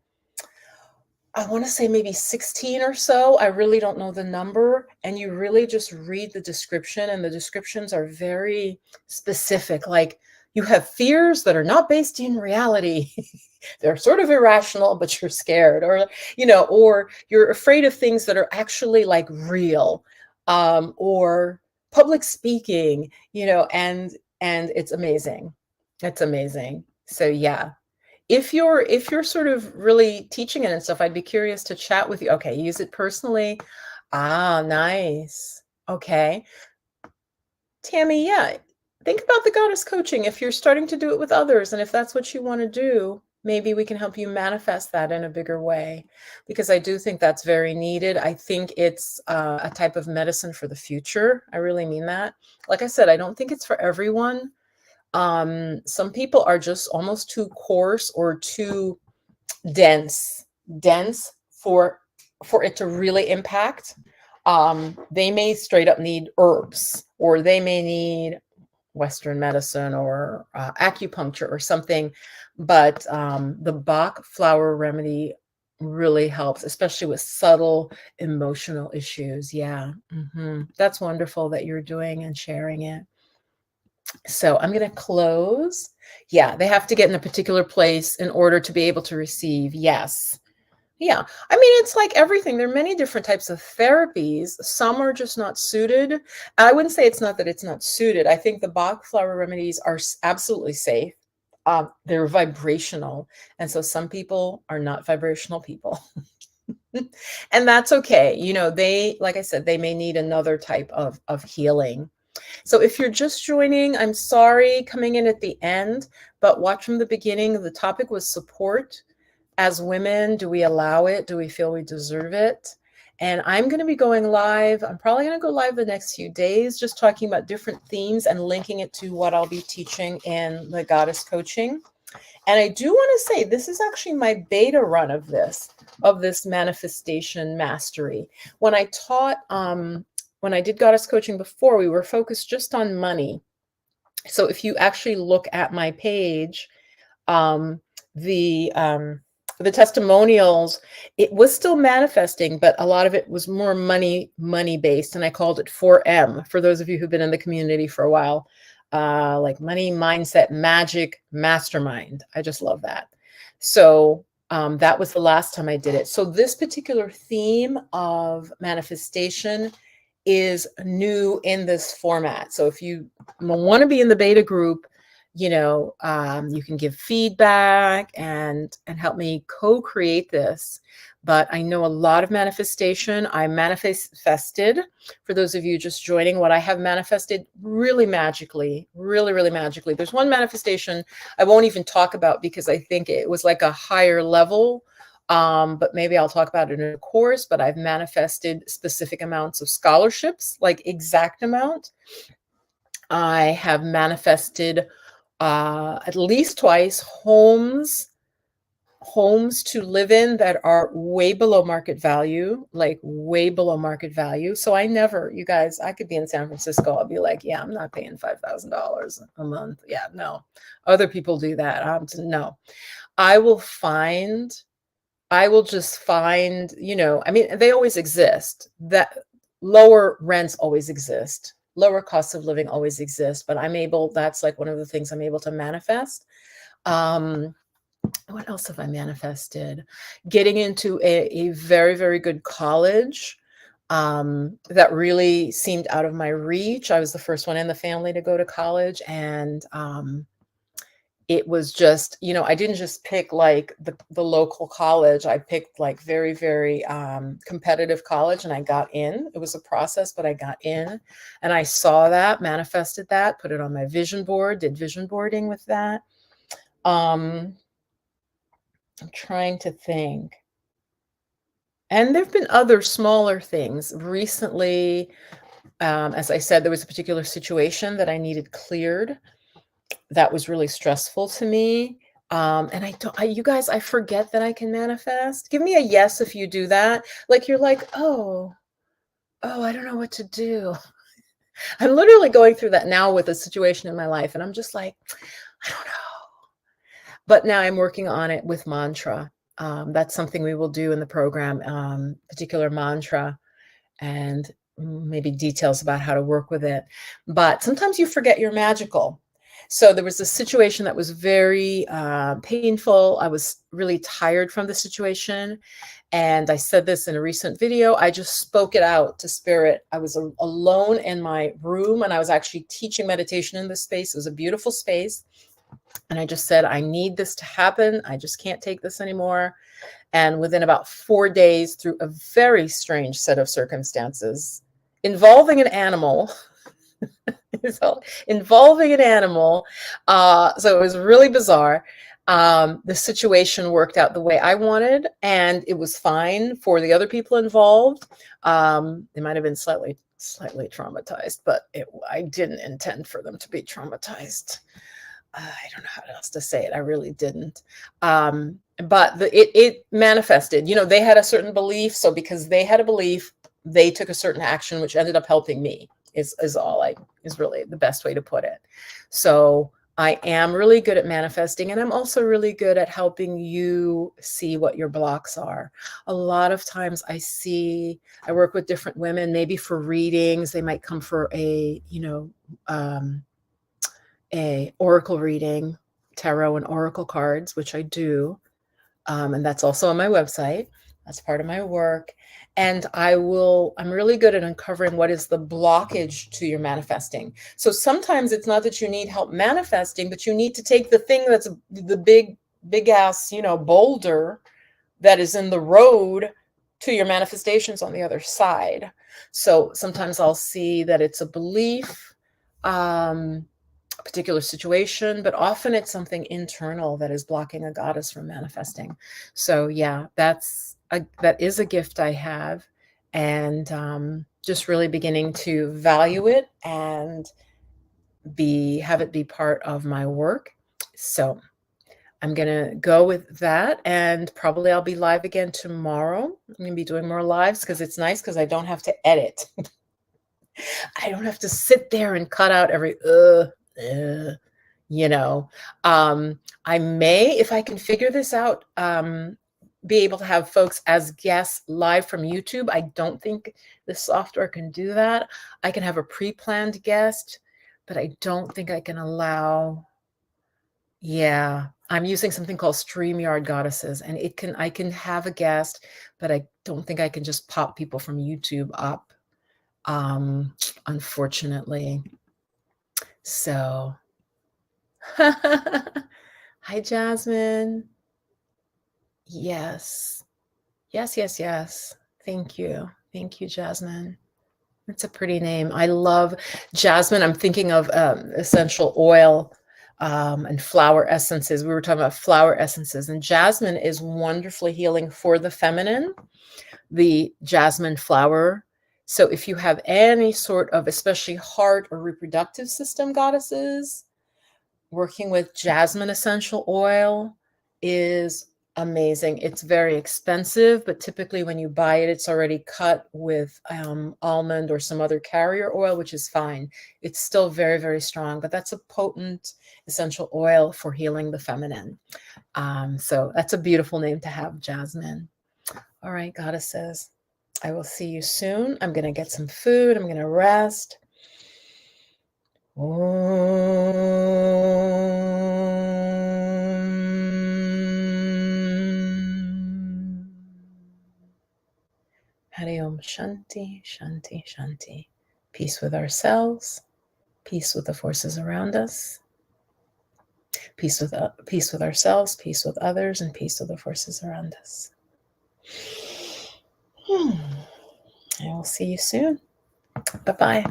I want to say maybe 16 or so. I really don't know the number. And you really just read the description, and the descriptions are very specific. Like, you have fears that are not based in reality. They're sort of irrational, but you're scared, or you're afraid of things that are actually like real, or public speaking, and it's amazing. It's amazing. So yeah, if you're sort of really teaching it and stuff, I'd be curious to chat with you. Okay, use it personally. Ah, nice. Okay. Tammy, yeah. Think about the goddess coaching if you're starting to do it with others, and if that's what you want to do, maybe we can help you manifest that in a bigger way, because I do think that's very needed. I think it's a type of medicine for the future. I really mean that. Like I said, I don't think it's for everyone. Some people are just almost too coarse or too dense for it to really impact. They may straight up need herbs, or they may need Western medicine or acupuncture or something. But the Bach flower remedy really helps, especially with subtle emotional issues. Yeah. That's wonderful that you're doing and sharing it. So I'm going to close. Yeah, they have to get in a particular place in order to be able to receive. Yes. Yeah. I mean, it's like everything. There are many different types of therapies. Some are just not suited. I wouldn't say it's not that it's not suited. I think the Bach flower remedies are absolutely safe. They're vibrational. And so some people are not vibrational people. And that's okay. You know, they, like I said, they may need another type of healing. So if you're just joining, I'm sorry coming in at the end, but watch from the beginning. The topic was support. As women, do we allow it? Do we feel we deserve it? And I'm going to be going live. I'm probably going to go live the next few days, just talking about different themes and linking it to what I'll be teaching in the goddess coaching. And I do want to say this is actually my beta run of this manifestation mastery. When I taught, when I did goddess coaching before, we were focused just on money. So if you actually look at my page, the testimonials, it was still manifesting, but a lot of it was more money based. And I called it 4M for those of you who've been in the community for a while, like money, mindset, magic, mastermind. I just love that. So that was the last time I did it. So this particular theme of manifestation is new in this format. So if you want to be in the beta group, you know, you can give feedback and help me co-create this. But I know a lot of manifestation. I manifested, for those of you just joining, what I have manifested really magically, really magically. There's one manifestation I won't even talk about because I think it was like a higher level. But maybe I'll talk about it in a course. But I've manifested specific amounts of scholarships, like exact amount. I have manifested at least twice homes to live in that are way below market value, like way below market value. So I never, you guys, I could be in San Francisco. I'll be like, yeah, I'm not paying $5,000 a month. Yeah, no. Other people do that. No. I will just find, you know, I mean, they always exist. That lower rents always exist. Lower costs of living always exist, but that's like one of the things I'm able to manifest. What else have I manifested? Getting into a very good college that really seemed out of my reach. I was the first one in the family to go to college, and it was just, you know, I didn't just pick like the local college. I picked like very competitive college, and I got in. It was a process, but I got in, and I saw that, manifested that, put it on my vision board, did vision boarding with that. I'm trying to think. And there've been other smaller things recently. As I said, there was a particular situation that I needed cleared. That was really stressful to me. And you guys, I forget that I can manifest. Give me a yes if you do that. Like you're like, oh, I don't know what to do. I'm literally going through that now with a situation in my life. And I'm just like, I don't know. But now I'm working on it with mantra. That's something we will do in the program, particular mantra, and maybe details about how to work with it. But sometimes you forget you're magical. So there was a situation that was very painful. I was really tired from the situation. And I said this in a recent video. I just spoke it out to spirit. I was alone in my room, and I was actually teaching meditation in this space. It was a beautiful space. And I just said, I need this to happen. I just can't take this anymore. And within about 4 days, through a very strange set of circumstances involving an animal, so it was really bizarre. The situation worked out the way I wanted, and it was fine for the other people involved. They might have been slightly traumatized, but I didn't intend for them to be traumatized. I don't know how else to say it. I really didn't. But it manifested. You know, they had a certain belief, so because they had a belief, they took a certain action, which ended up helping me. Is really the best way to put it. So I am really good at manifesting, and I'm also really good at helping you see what your blocks are. A lot of times I work with different women, maybe for readings. They might come for a oracle reading, tarot and oracle cards, which I do. And that's also on my website. That's part of my work. And I'm really good at uncovering what is the blockage to your manifesting. So sometimes it's not that you need help manifesting, but you need to take the thing that's the big ass, boulder that is in the road to your manifestations on the other side. So sometimes I'll see that it's a belief, a particular situation, but often it's something internal that is blocking a goddess from manifesting. So yeah, that is a gift I have, and just really beginning to value it and have it be part of my work. So I'm going to go with that, and probably I'll be live again tomorrow. I'm going to be doing more lives because it's nice because I don't have to edit. I don't have to sit there and cut out every I may, if I can figure this out, be able to have folks as guests live from YouTube. I don't think the software can do that. I can have a pre-planned guest, but I don't think I can allow. Yeah, I'm using something called StreamYard Goddesses, and I can have a guest, but I don't think I can just pop people from YouTube up, unfortunately. So, hi, Jasmine. Yes. Yes. Thank you. Thank you, Jasmine. It's a pretty name. I love jasmine. I'm thinking of essential oil and flower essences. We were talking about flower essences, and jasmine is wonderfully healing for the feminine, the jasmine flower. So if you have any sort of, especially heart or reproductive system goddesses, working with jasmine essential oil is amazing. It's very expensive, but typically when you buy it, it's already cut with almond or some other carrier oil, which is fine. It's still very, very strong, but that's a potent essential oil for healing the feminine. So that's a beautiful name to have, jasmine. All right, goddesses, I will see you soon. I'm going to get some food. I'm going to rest. Hari Om Shanti, Shanti, Shanti. Peace with ourselves, peace with the forces around us, peace with ourselves, peace with others, and peace with the forces around us. I will see you soon. Bye-bye.